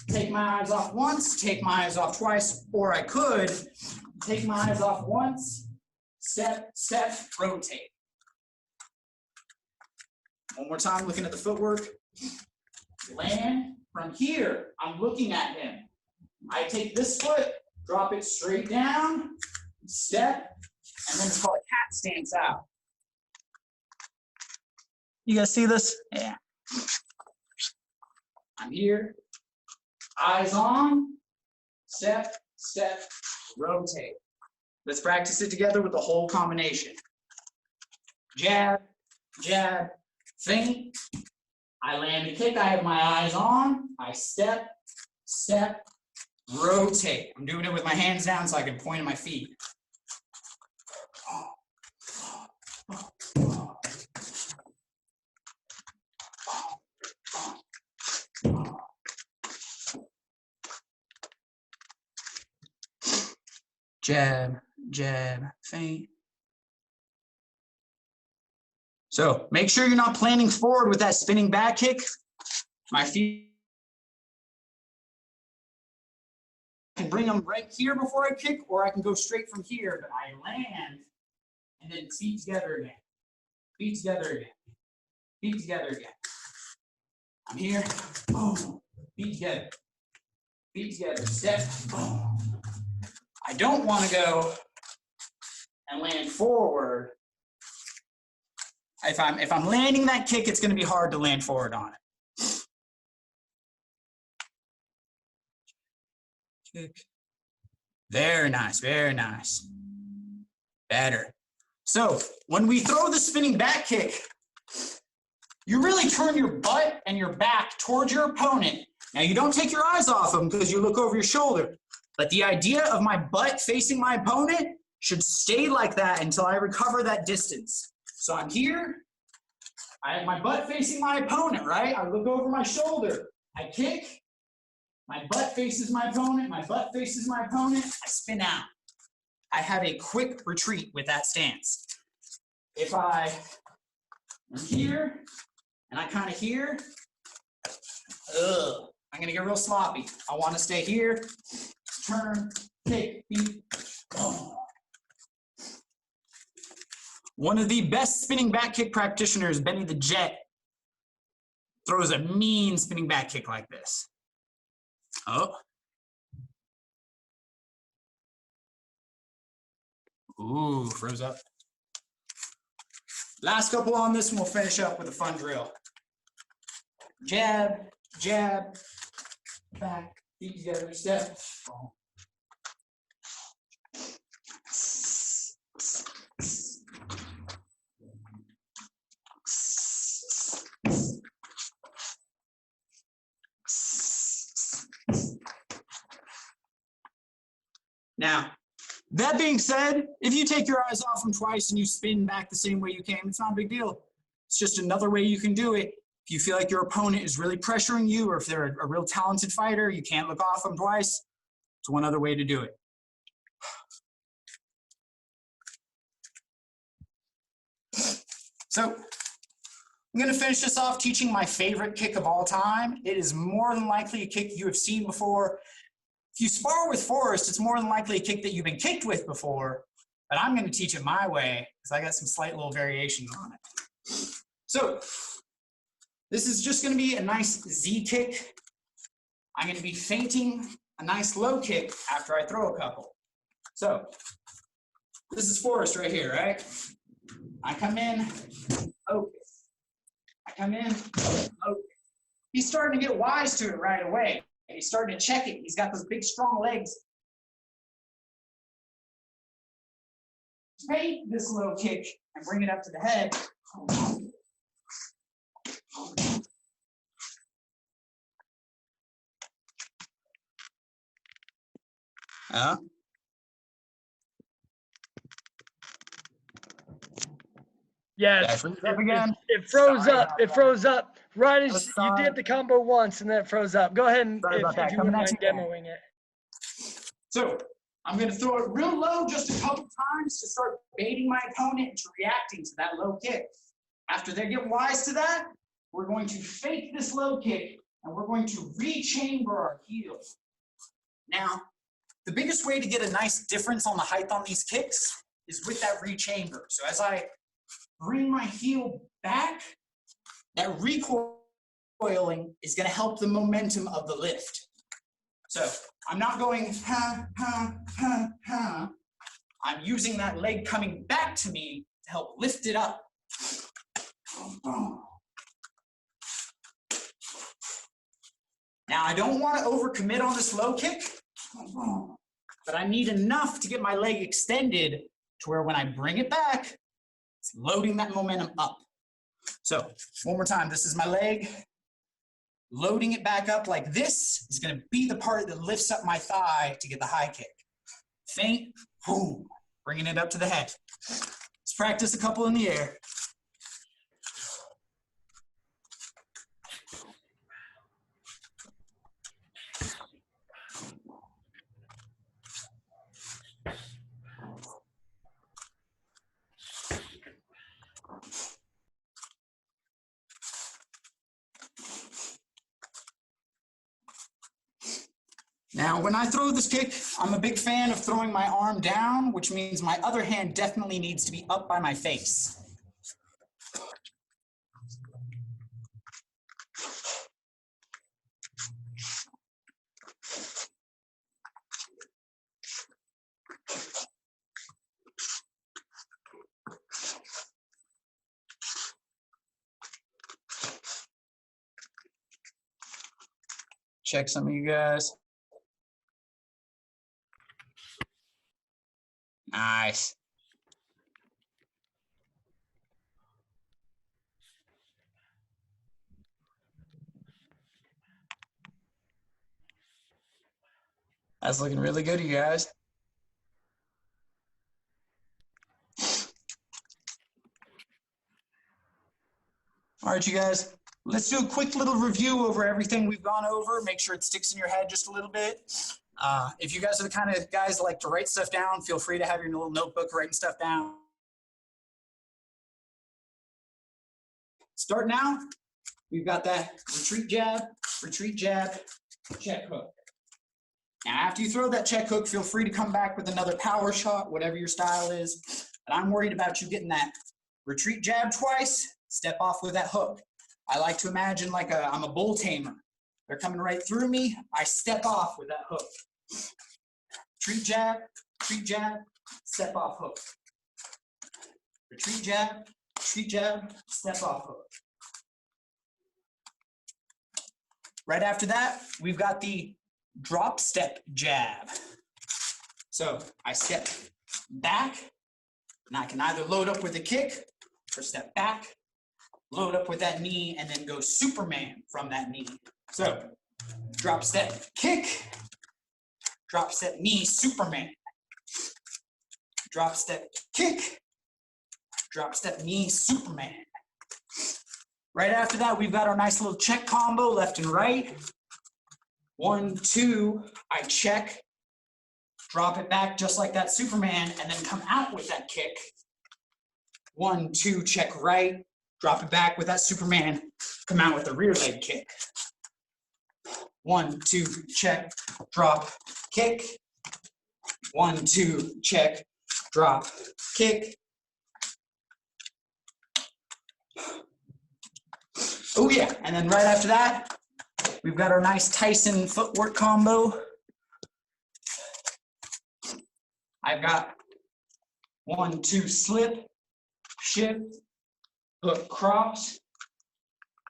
take my eyes off once, take my eyes off twice, or I could take my eyes off once, step, step, rotate. One more time, looking at the footwork. Land from here. I'm looking at him. I take this foot, drop it straight down, step, and then it's called a cat stance out. You guys see this? Yeah. I'm here, eyes on, step, step, rotate. Let's practice it together with the whole combination. Jab, jab, feint. I land a kick, I have my eyes on, I step, step, rotate. I'm doing it with my hands down so I can point at my feet. Jab, jab, feint. So make sure you're not planning forward with that spinning back kick. My feet, I can bring them right here before I kick, or I can go straight from here, but I land and then feet together again. Feet together again. Feet together again. I'm here, boom, feet together. Feet together, step, boom. I don't want to go and land forward. If I'm landing that kick, it's going to be hard to land forward on it. Kick. Very nice, very nice. Better. So when we throw the spinning back kick, you really turn your butt and your back towards your opponent. Now you don't take your eyes off them because you look over your shoulder. But the idea of my butt facing my opponent should stay like that until I recover that distance. So I'm here, I have my butt facing my opponent, right? I look over my shoulder, I kick, my butt faces my opponent, my butt faces my opponent, I spin out. I have a quick retreat with that stance. If I am here, and I kind of here, I'm gonna get real sloppy. I wanna stay here, turn, kick, beat, boom. One of the best spinning back kick practitioners, Benny the Jet, throws a mean spinning back kick like this. Oh. Ooh, froze up. Last couple on this and we'll finish up with a fun drill. Jab, jab, back, feet together, step. Boom. Now, that being said, if you take your eyes off them twice and you spin back the same way you came, it's not a big deal. It's just another way you can do it. If you feel like your opponent is really pressuring you, or if they're a real talented fighter, you can't look off them twice. It's one other way to do it. So I'm going to finish this off teaching my favorite kick of all time. It is more than likely a kick you have seen before. If you spar with Forrest, it's more than likely a kick that you've been kicked with before, but I'm going to teach it my way because I got some slight little variations on it. So this is just going to be a nice Z kick. I'm going to be feinting a nice low kick after I throw a couple. So this is Forrest right here, right? I come in, okay. I come in, okay. He's starting to get wise to it right away. He's starting to check it. He's got those big, strong legs. Feint this low kick and bring it up to the head. Yes, Up again. it froze Sorry up. about It that. froze up right as you Sorry. did the combo once, and then it froze up. Go ahead and Sorry about that. if you Coming wouldn't at mind you demoing it. So I'm going to throw it real low just a couple times to start baiting my opponent into reacting to that low kick. After they get wise to that, we're going to fake this low kick and we're going to rechamber our heels. Now, the biggest way to get a nice difference on the height on these kicks is with that rechamber. So as I bring my heel back, that recoiling is going to help the momentum of the lift. So I'm not going ha, ha, ha, ha. I'm using that leg coming back to me to help lift it up. Now I don't want to overcommit on this low kick, but I need enough to get my leg extended to where when I bring it back, it's loading that momentum up. So one more time, this is my leg. Loading it back up like this is going to be the part that lifts up my thigh to get the high kick. Feint, boom, bringing it up to the head. Let's practice a couple in the air. Now, when I throw this kick, I'm a big fan of throwing my arm down, which means my other hand definitely needs to be up by my face. Check some of you guys. Nice. That's looking really good, you guys. All right, you guys, let's do a quick little review over everything we've gone over. Make sure it sticks in your head just a little bit. If you guys are the kind of guys that like to write stuff down, feel free to have your little notebook writing stuff down. Start now. We've got that retreat jab, check hook. Now, after you throw that check hook, feel free to come back with another power shot, whatever your style is. But I'm worried about you getting that retreat jab twice, step off with that hook. I like to imagine like I'm a bull tamer. They're coming right through me. I step off with that hook. Retreat jab, step off hook. Retreat jab, step off hook. Right after that, we've got the drop step jab. So I step back, and I can either load up with a kick or step back, load up with that knee, and then go Superman from that knee. So drop step kick, drop step knee, Superman. Drop step kick, drop step knee, Superman. Right after that, we've got our nice little check combo, left and right. 1, 2, I check, drop it back just like that Superman, and then come out with that kick. 1, 2, check right. Drop it back with that Superman. Come out with a rear leg kick. 1, 2, check, drop, kick. 1, 2, check, drop, kick. Oh yeah, and then right after that, we've got our nice Tyson footwork combo. I've got 1, 2, slip, shift, hook, cross.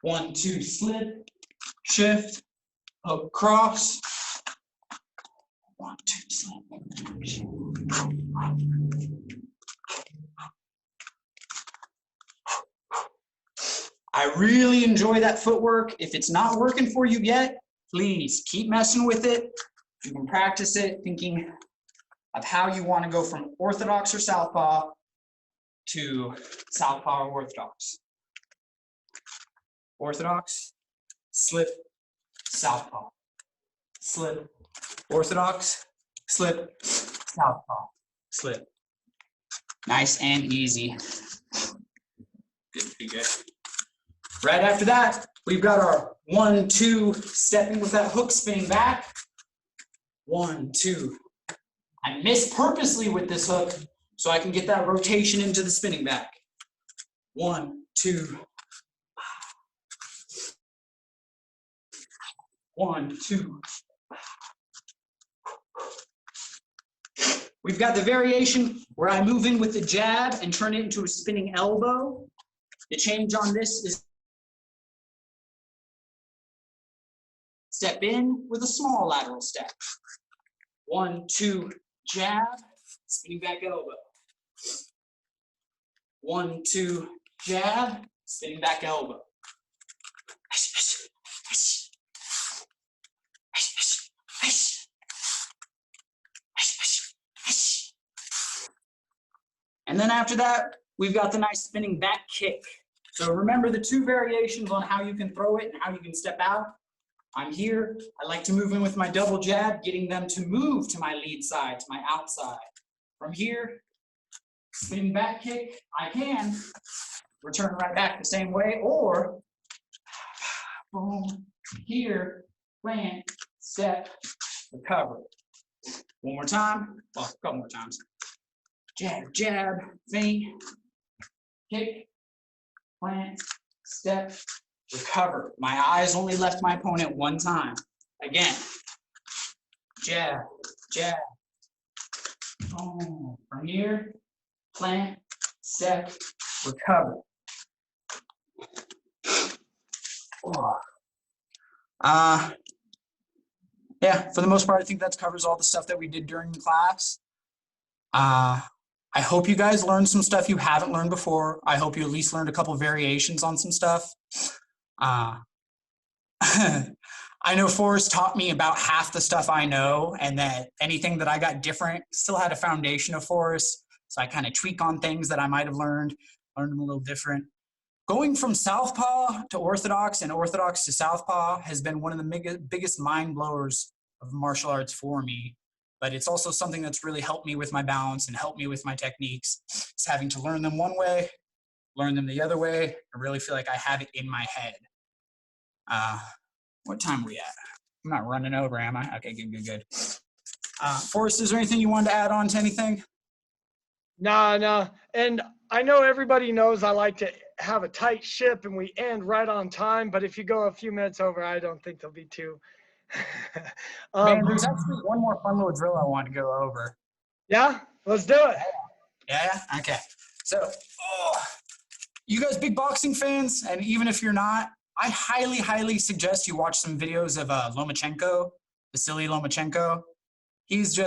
1, 2, slip, shift, hook, cross. 1, 2, slip, shift. I really enjoy that footwork. If it's not working for you yet, please keep messing with it. You can practice it, thinking of how you want to go from orthodox or southpaw to southpaw or orthodox. Orthodox, slip, southpaw. Slip, orthodox, slip, southpaw, slip. Nice and easy. Good, good. Right after that, we've got our 1, 2, stepping with that hook, spinning back. 1, 2. I miss purposely with this hook so I can get that rotation into the spinning back. 1, 2. 1, 2. We've got the variation where I move in with the jab and turn it into a spinning elbow. The change on this is step in with a small lateral step. 1, 2, jab, spinning back elbow. 1, 2, jab, spinning back elbow. And then after that, we've got the nice spinning back kick. So remember the 2 variations on how you can throw it and how you can step out. I'm here. I like to move in with my double jab, getting them to move to my lead side, to my outside. From here, spinning back kick, I can return right back the same way, or boom, here, plant, step, recover. One more time, well, a couple more times. Jab, jab, feint, kick, plant, step, recover. My eyes only left my opponent 1 time. Again, jab, jab. Oh, from here, plant, step, recover. Oh. Yeah, for the most part, I think that covers all the stuff that we did during the class. I hope you guys learned some stuff you haven't learned before. I hope you at least learned a couple variations on some stuff. I know Forrest taught me about half the stuff I know, and that anything that I got different still had a foundation of Forrest. So I kind of tweak on things that I might have learned them a little different. Going from southpaw to orthodox and orthodox to southpaw has been one of the biggest mind blowers of martial arts for me. But it's also something that's really helped me with my balance and helped me with my techniques. It's having to learn them one way, learn them the other way. I really feel like I have it in my head. What time are we at? I'm not running over, am I? Okay, good. Forrest, is there anything you wanted to add on to anything? No. And I know everybody knows I like to have a tight ship and we end right on time, but if you go a few minutes over, I don't think there'll be too. Man, there's actually one more fun little drill I want to go over. Yeah, let's do it. Yeah? Okay. So, you guys big boxing fans? And even if you're not, I highly, highly suggest you watch some videos of Lomachenko, Vasily Lomachenko. He's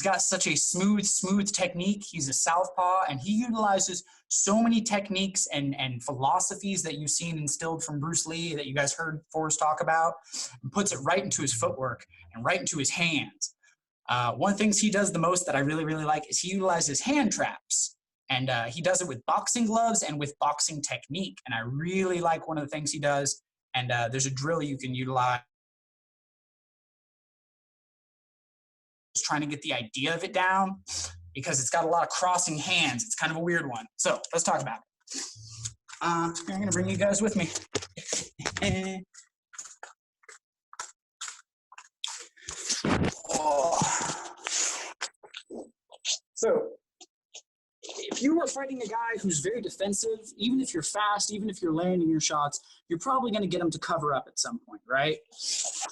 got such a smooth technique. He's a southpaw, and he utilizes so many techniques and philosophies that you've seen instilled from Bruce Lee that you guys heard Forrest talk about, and puts it right into his footwork and right into his hands. One of the things he does the most that I really, really like is he utilizes hand traps. And he does it with boxing gloves and with boxing technique. And I really like one of the things he does. And there's a drill you can utilize. Just trying to get the idea of it down. because it's got a lot of crossing hands. It's kind of a weird one. So let's talk about it. I'm going to bring you guys with me. So if you are fighting a guy who's very defensive, even if you're fast, even if you're landing your shots, you're probably going to get him to cover up at some point, right?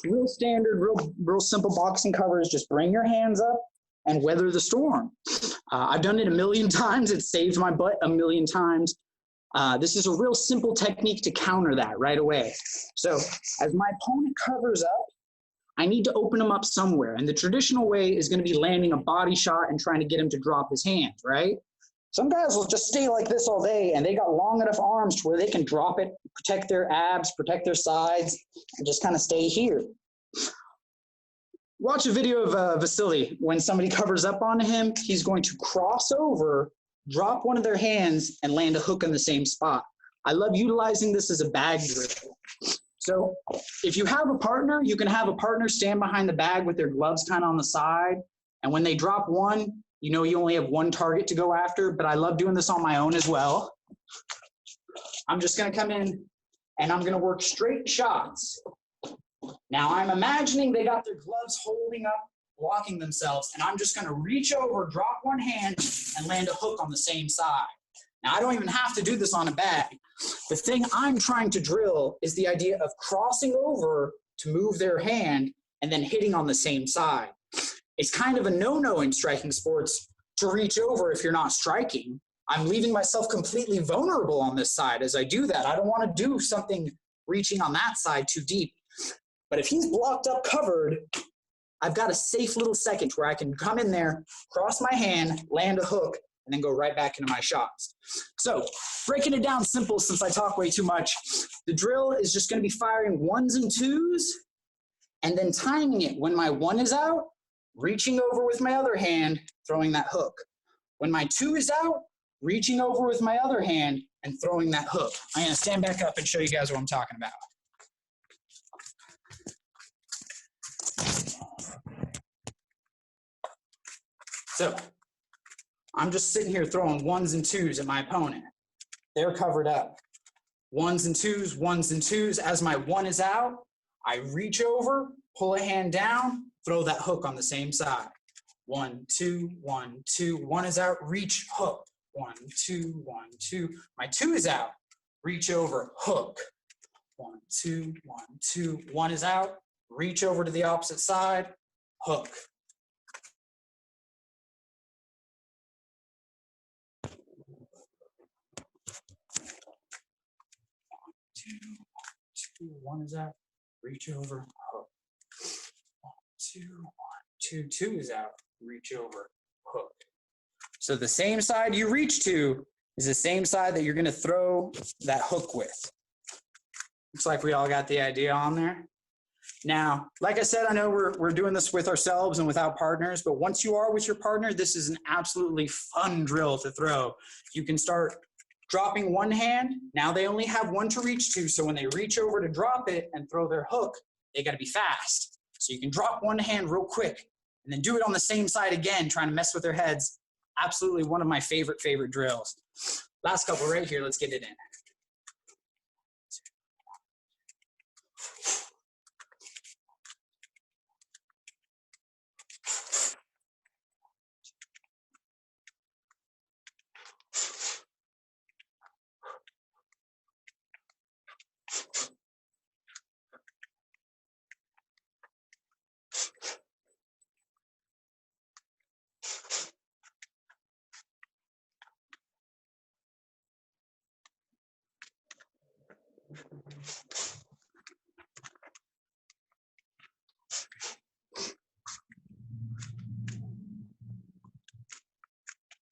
Real standard, real simple boxing cover is just bring your hands up and weather the storm. I've done it a million times. It saved my butt a million times. This is a real simple technique to counter that right away. So as my opponent covers up, I need to open him up somewhere. And the traditional way is going to be landing a body shot and trying to get him to drop his hands, right? Some guys will just stay like this all day, and they got long enough arms to where they can drop it, protect their abs, protect their sides, and just kind of stay here. Watch a video of Vasily. When somebody covers up on him, he's going to cross over, drop one of their hands, and land a hook in the same spot. I love utilizing this as a bag drill. So if you have a partner, you can have a partner stand behind the bag with their gloves kind of on the side. And when they drop one, you know you only have one target to go after, but I love doing this on my own as well. I'm just going to come in and I'm going to work straight shots. Now I'm imagining they got their gloves holding up, blocking themselves, and I'm just going to reach over, drop one hand, and land a hook on the same side. Now I don't even have to do this on a bag. The thing I'm trying to drill is the idea of crossing over to move their hand and then hitting on the same side. It's kind of a no-no in striking sports to reach over if you're not striking. I'm leaving myself completely vulnerable on this side as I do that. I don't want to do something reaching on that side too deep. But if he's blocked up covered, I've got a safe little second where I can come in there, cross my hand, land a hook, and then go right back into my shots. So breaking it down simple, since I talk way too much, the drill is just going to be firing ones and twos and then timing it. When my one is out, reaching over with my other hand, throwing that hook. When my two is out, reaching over with my other hand and throwing that hook. I'm going to stand back up and show you guys what I'm talking about. So I'm just sitting here throwing ones and twos at my opponent. They're covered up. Ones and twos, ones and twos. As my one is out, I reach over, pull a hand down, throw that hook on the same side. 1, 2, 1, 2. One is out, reach, hook. 1, 2, 1, 2. My two is out, reach over, hook. 1, 2, 1, 2. One is out, reach over to the opposite side, hook. Two, one is out, reach over, hook. 1, 2, 1, 2, 2 is out, reach over, hook. So the same side you reach to is the same side that you're going to throw that hook with. Looks like we all got the idea on there. Now, like I said, I know we're doing this with ourselves and without partners, but once you are with your partner, this is an absolutely fun drill to throw. You can start dropping one hand. Now they only have one to reach to, so when they reach over to drop it and throw their hook, they got to be fast. So you can drop one hand real quick and then do it on the same side again, trying to mess with their heads. Absolutely one of my favorite drills. Last couple right here, let's get it in.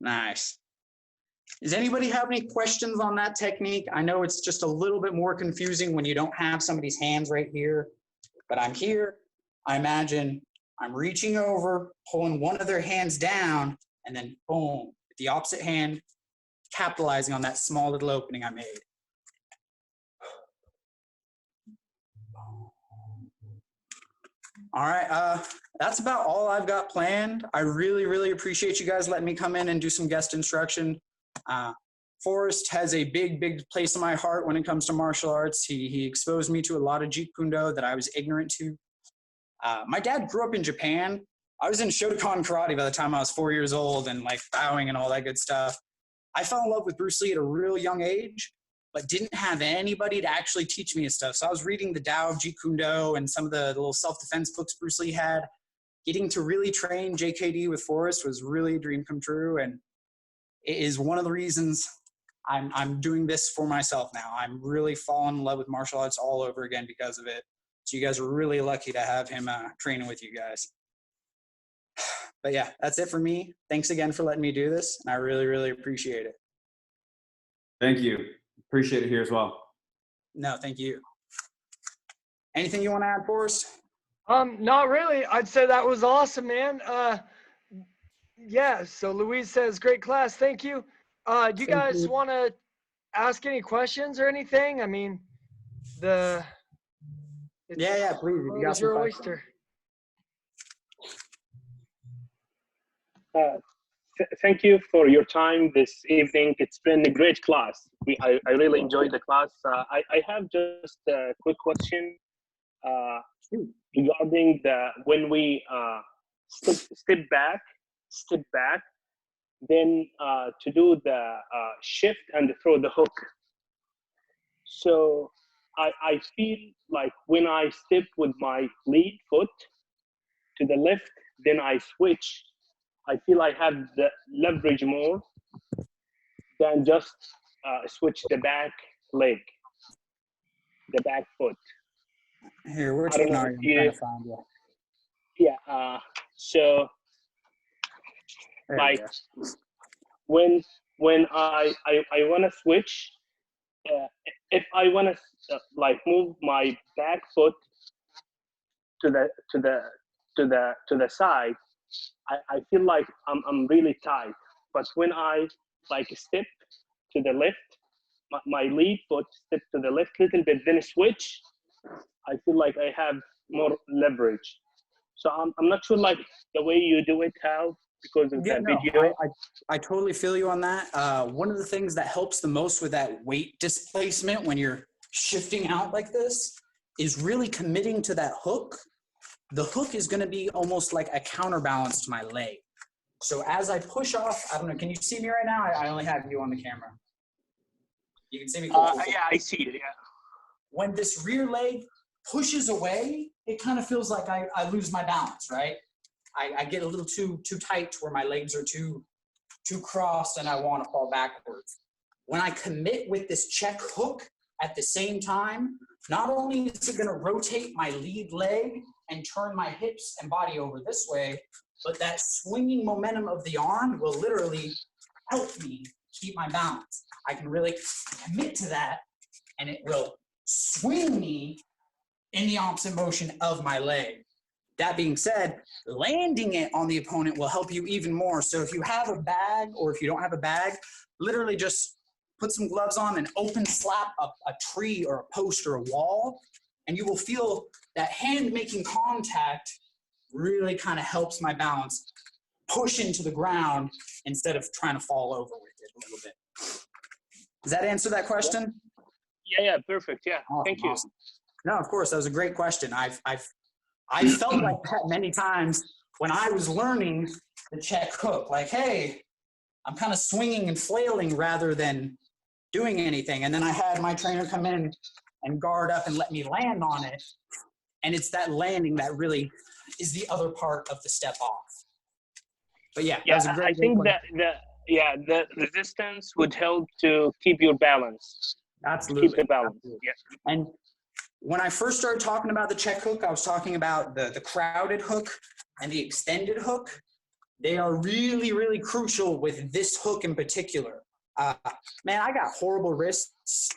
Nice. Does anybody have any questions on that technique? I know it's just a little bit more confusing when you don't have somebody's hands right here, but I'm here. I imagine I'm reaching over, pulling one of their hands down, and then boom, with the opposite hand, capitalizing on that small little opening I made. All right. That's about all I've got planned. I really, really appreciate you guys letting me come in and do some guest instruction. Forrest has a big, big place in my heart when it comes to martial arts. He exposed me to a lot of Jeet Kune Do that I was ignorant to. My dad grew up in Japan. I was in Shotokan karate by the time I was 4 years old and like bowing and all that good stuff. I fell in love with Bruce Lee at a real young age, but didn't have anybody to actually teach me his stuff. So I was reading the Tao of Jeet Kune Do and some of the little self-defense books Bruce Lee had. Getting to really train JKD with Forrest was really a dream come true, and it is one of the reasons I'm doing this for myself now. I'm really falling in love with martial arts all over again because of it. So you guys are really lucky to have him training with you guys. But yeah, that's it for me. Thanks again for letting me do this, and I really, really appreciate it. Thank you. Appreciate it here as well. No, thank you. Anything you want to add, Forrest? Not really. I'd say that was awesome, man. Yeah, so Louise says, great class. Thank you. Do you guys want to ask any questions or anything? I mean, yeah, please. If you got your some oyster. Thank you for your time this evening. It's been a great class. I really enjoyed the class. I have just a quick question regarding when we step back, then to do the shift and throw the hook. So I feel like when I step with my lead foot to the left, then I switch. I feel I have the leverage more than just switch the back leg, the back foot. Here, which one are you trying to find? Yeah. So, There like, when I want to switch, if I want to like move my back foot to the side, I feel like I'm really tight. But when I like step to the left, my lead foot step to the left a little bit, then switch, I feel like I have more leverage. So I'm not sure like the way you do it, how, because of that video. I totally feel you on that. One of the things that helps the most with that weight displacement when you're shifting out like this is really committing to that hook. The hook is going to be almost like a counterbalance to my leg. So as I push off, I don't know, can you see me right now? I only have you on the camera. You can see me. Yeah, I see it, yeah. When this rear leg pushes away, it kind of feels like I lose my balance, right? I get a little too tight to where my legs are too crossed and I want to fall backwards. When I commit with this check hook at the same time, not only is it going to rotate my lead leg and turn my hips and body over this way, but that swinging momentum of the arm will literally help me keep my balance. I can really commit to that, and it will swing me in the opposite motion of my leg. That being said, landing it on the opponent will help you even more. So if you have a bag, or if you don't have a bag, literally just put some gloves on and open slap a tree or a post or a wall, and you will feel that hand making contact really kind of helps my balance push into the ground instead of trying to fall over with it a little bit. Does that answer that question? Yeah, perfect. Yeah, awesome, thank you. Awesome. No, of course, that was a great question. I felt like that many times when I was learning the check hook. Like, hey, I'm kind of swinging and flailing rather than doing anything. And then I had my trainer come in and guard up and let me land on it. And it's that landing that really is the other part of the step off. But yeah, that was a great, I think that the resistance would help to keep your balance. Absolutely. Keep the balance. Absolutely. Yeah. And when I first started talking about the check hook, I was talking about the crowded hook and the extended hook. They are really, really crucial with this hook in particular. Man, I got horrible wrists.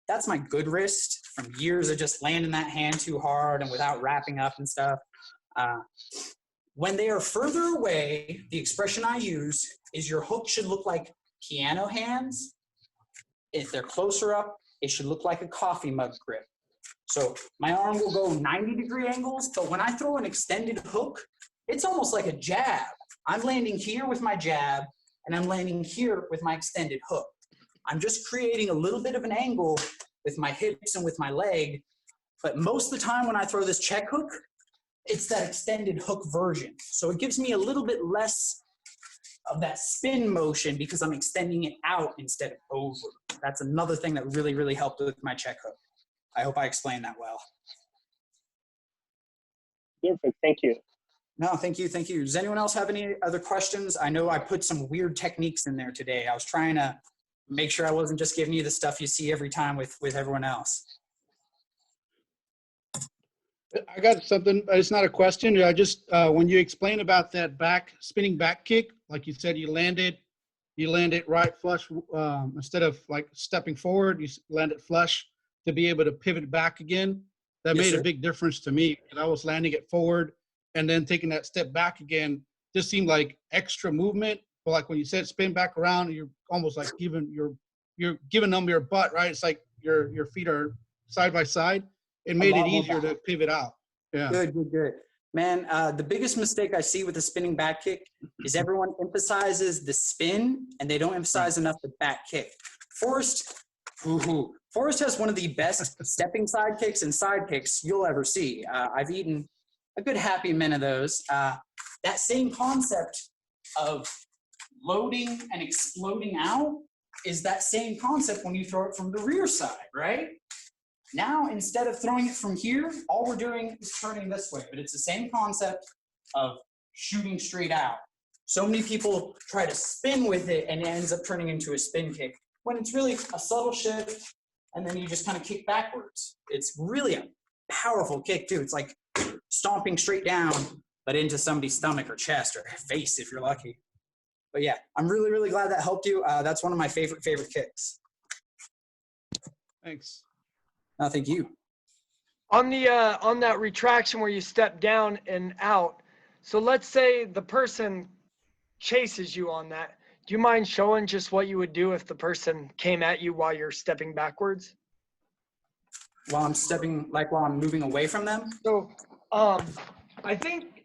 That's my good wrist from years of just landing that hand too hard and without wrapping up and stuff. When they are further away, the expression I use is your hook should look like piano hands. If they're closer up, it should look like a coffee mug grip. So my arm will go 90-degree angles, but when I throw an extended hook, it's almost like a jab. I'm landing here with my jab, and I'm landing here with my extended hook. I'm just creating a little bit of an angle with my hips and with my leg, but most of the time when I throw this check hook, it's that extended hook version. So it gives me a little bit less of that spin motion because I'm extending it out instead of over. That's another thing that really, really helped with my check hook. I hope I explained that well. Perfect. Thank you. No, thank you. Thank you. Does anyone else have any other questions? I know I put some weird techniques in there today. I was trying to make sure I wasn't just giving you the stuff you see every time with everyone else. I got something. It's not a question. I just when you explain about that spinning back kick, like you said, you landed right flush instead of like stepping forward. You landed flush to be able to pivot back again. That Yes, made sir. a big difference to me. And I was landing it forward and then taking that step back again. Just seemed like extra movement. But like when you said spin back around, you're almost like you're giving them your butt, right? It's like your feet are side by side. It made it easier to pivot out. Yeah. Good, good, good. Man, the biggest mistake I see with the spinning back kick is everyone emphasizes the spin and they don't emphasize enough the back kick. Forrest has one of the best stepping side kicks and side kicks you'll ever see. I've eaten a good happy many of those. That same concept of loading and exploding out is that same concept when you throw it from the rear side, right? Now, instead of throwing it from here, all we're doing is turning this way, but it's the same concept of shooting straight out. So many people try to spin with it and it ends up turning into a spin kick when it's really a subtle shift and then you just kind of kick backwards. It's really a powerful kick too. It's like stomping straight down, but into somebody's stomach or chest or face if you're lucky. But yeah, I'm really, really glad that helped you. That's one of my favorite kicks. Thanks. No, thank you. On that retraction where you step down and out, so let's say the person chases you on that. Do you mind showing just what you would do if the person came at you while you're stepping backwards? While I'm stepping, like while I'm moving away from them? So I think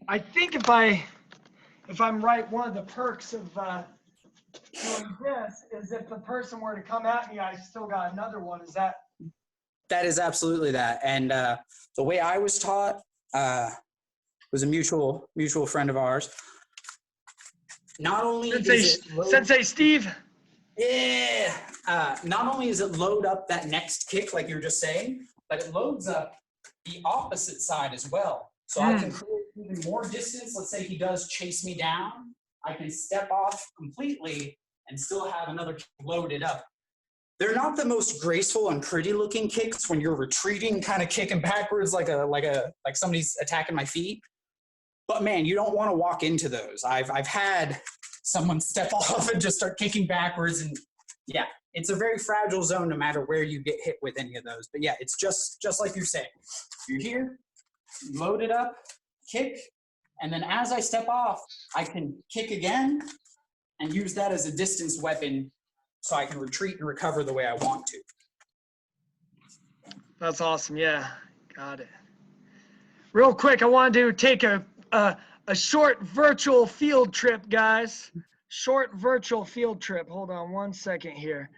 if I'm right, one of the perks of doing this is if the person were to come at me, I still got another one. Is that? That is absolutely that. And the way I was taught was a mutual friend of ours. Not only Sensei Steve. Yeah. Not only is it load up that next kick, like you were just saying, but it loads up the opposite side as well. So I can create even more distance. Let's say he does chase me down. I can step off completely and still have another kick loaded up. They're not the most graceful and pretty looking kicks when you're retreating, kind of kicking backwards like somebody's attacking my feet. But man, you don't want to walk into those. I've had someone step off and just start kicking backwards, and yeah, it's a very fragile zone no matter where you get hit with any of those. But yeah, it's just like you're saying. You're here, load it up, kick, and then as I step off, I can kick again and use that as a distance weapon so I can retreat and recover the way I want to. That's awesome. Yeah, got it. Real quick, I wanted to take a short virtual field trip, guys. Short virtual field trip. Hold on one second here.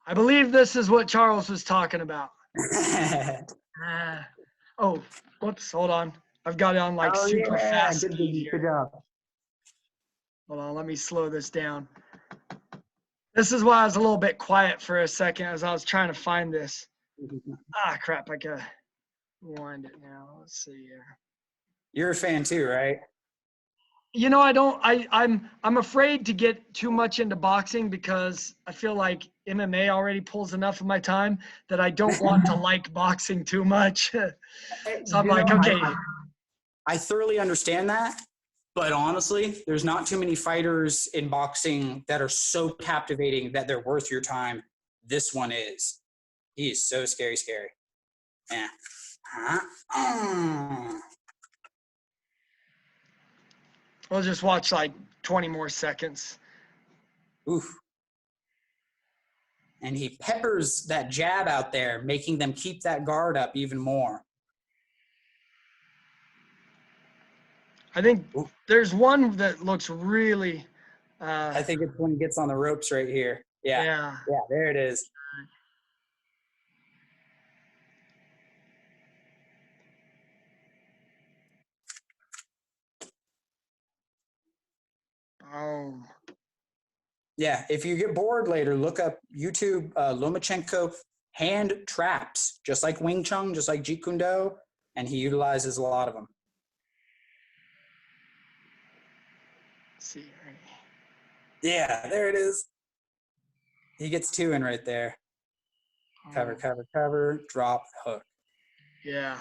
I believe this is what Charles was talking about. Oh, whoops, hold on. I've got it on like super fast speed here. Good job. Hold on, let me slow this down. This is why I was a little bit quiet for a second as I was trying to find this. Ah, crap, I gotta rewind it now. Let's see here. You're a fan too, right? You know, I'm afraid to get too much into boxing because I feel like MMA already pulls enough of my time that I don't want to like boxing too much. So I'm like, okay. I thoroughly understand that, but honestly, there's not too many fighters in boxing that are so captivating that they're worth your time. This one is. He is so scary. Yeah. We'll just watch like 20 more seconds. Oof. and he peppers that jab out there, making them keep that guard up even more. I think there's one that looks really. I think it's when he gets on the ropes right here. Yeah. Yeah. Yeah, there it is. Oh. Yeah, if you get bored later, look up YouTube Lomachenko hand traps, just like Wing Chun, just like Jeet Kune Do, and he utilizes a lot of them. Let's see. Yeah, there it is. He gets 2 in right there. Cover, cover, cover, drop, hook. Yeah.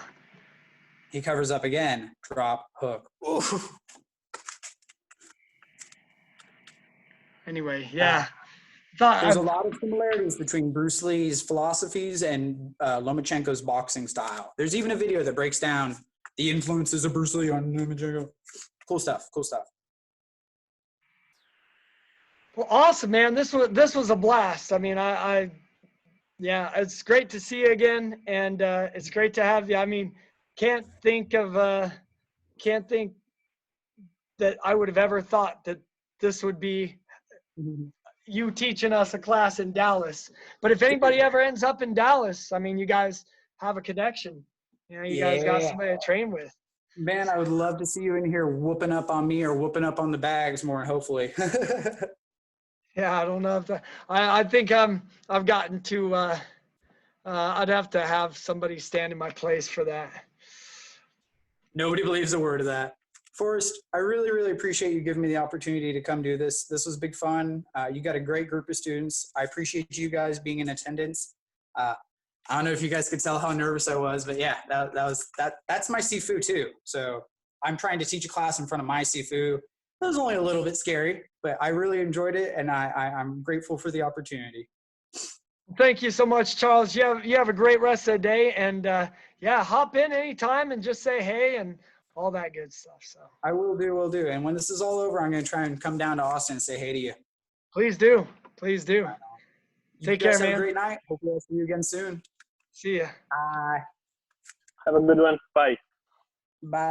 He covers up again, drop, hook. Ooh. Anyway, yeah. There's a lot of similarities between Bruce Lee's philosophies and Lomachenko's boxing style. There's even a video that breaks down the influences of Bruce Lee on Lomachenko. Cool stuff, cool stuff. Well, awesome, man. This was a blast. I mean, yeah, it's great to see you again, and it's great to have you. I mean, can't think that I would have ever thought that this would be you teaching us a class in Dallas. But if anybody ever ends up in Dallas, I mean, you guys have a connection. You know, you guys got somebody to train with. Man, I would love to see you in here whooping up on me or whooping up on the bags more, hopefully. Yeah, I don't know if I think I've gotten to I'd have to have somebody stand in my place for that. Nobody believes a word of that. Forrest, I really, really appreciate you giving me the opportunity to come do this. This was big fun. You got a great group of students. I appreciate you guys being in attendance. I don't know if you guys could tell how nervous I was, but yeah, that's my Sifu too. So I'm trying to teach a class in front of my Sifu. It was only a little bit scary, but I really enjoyed it, and I'm grateful for the opportunity. Thank you so much, Charles. You have a great rest of the day, and yeah, hop in anytime and just say hey and all that good stuff. So I will do. And when this is all over, I'm going to try and come down to Austin and say hey to you. Please do. Please do. You Take guys care, have man. a great night. Hopefully I'll see you again soon. See ya. Bye. Have a good one. Bye. Bye.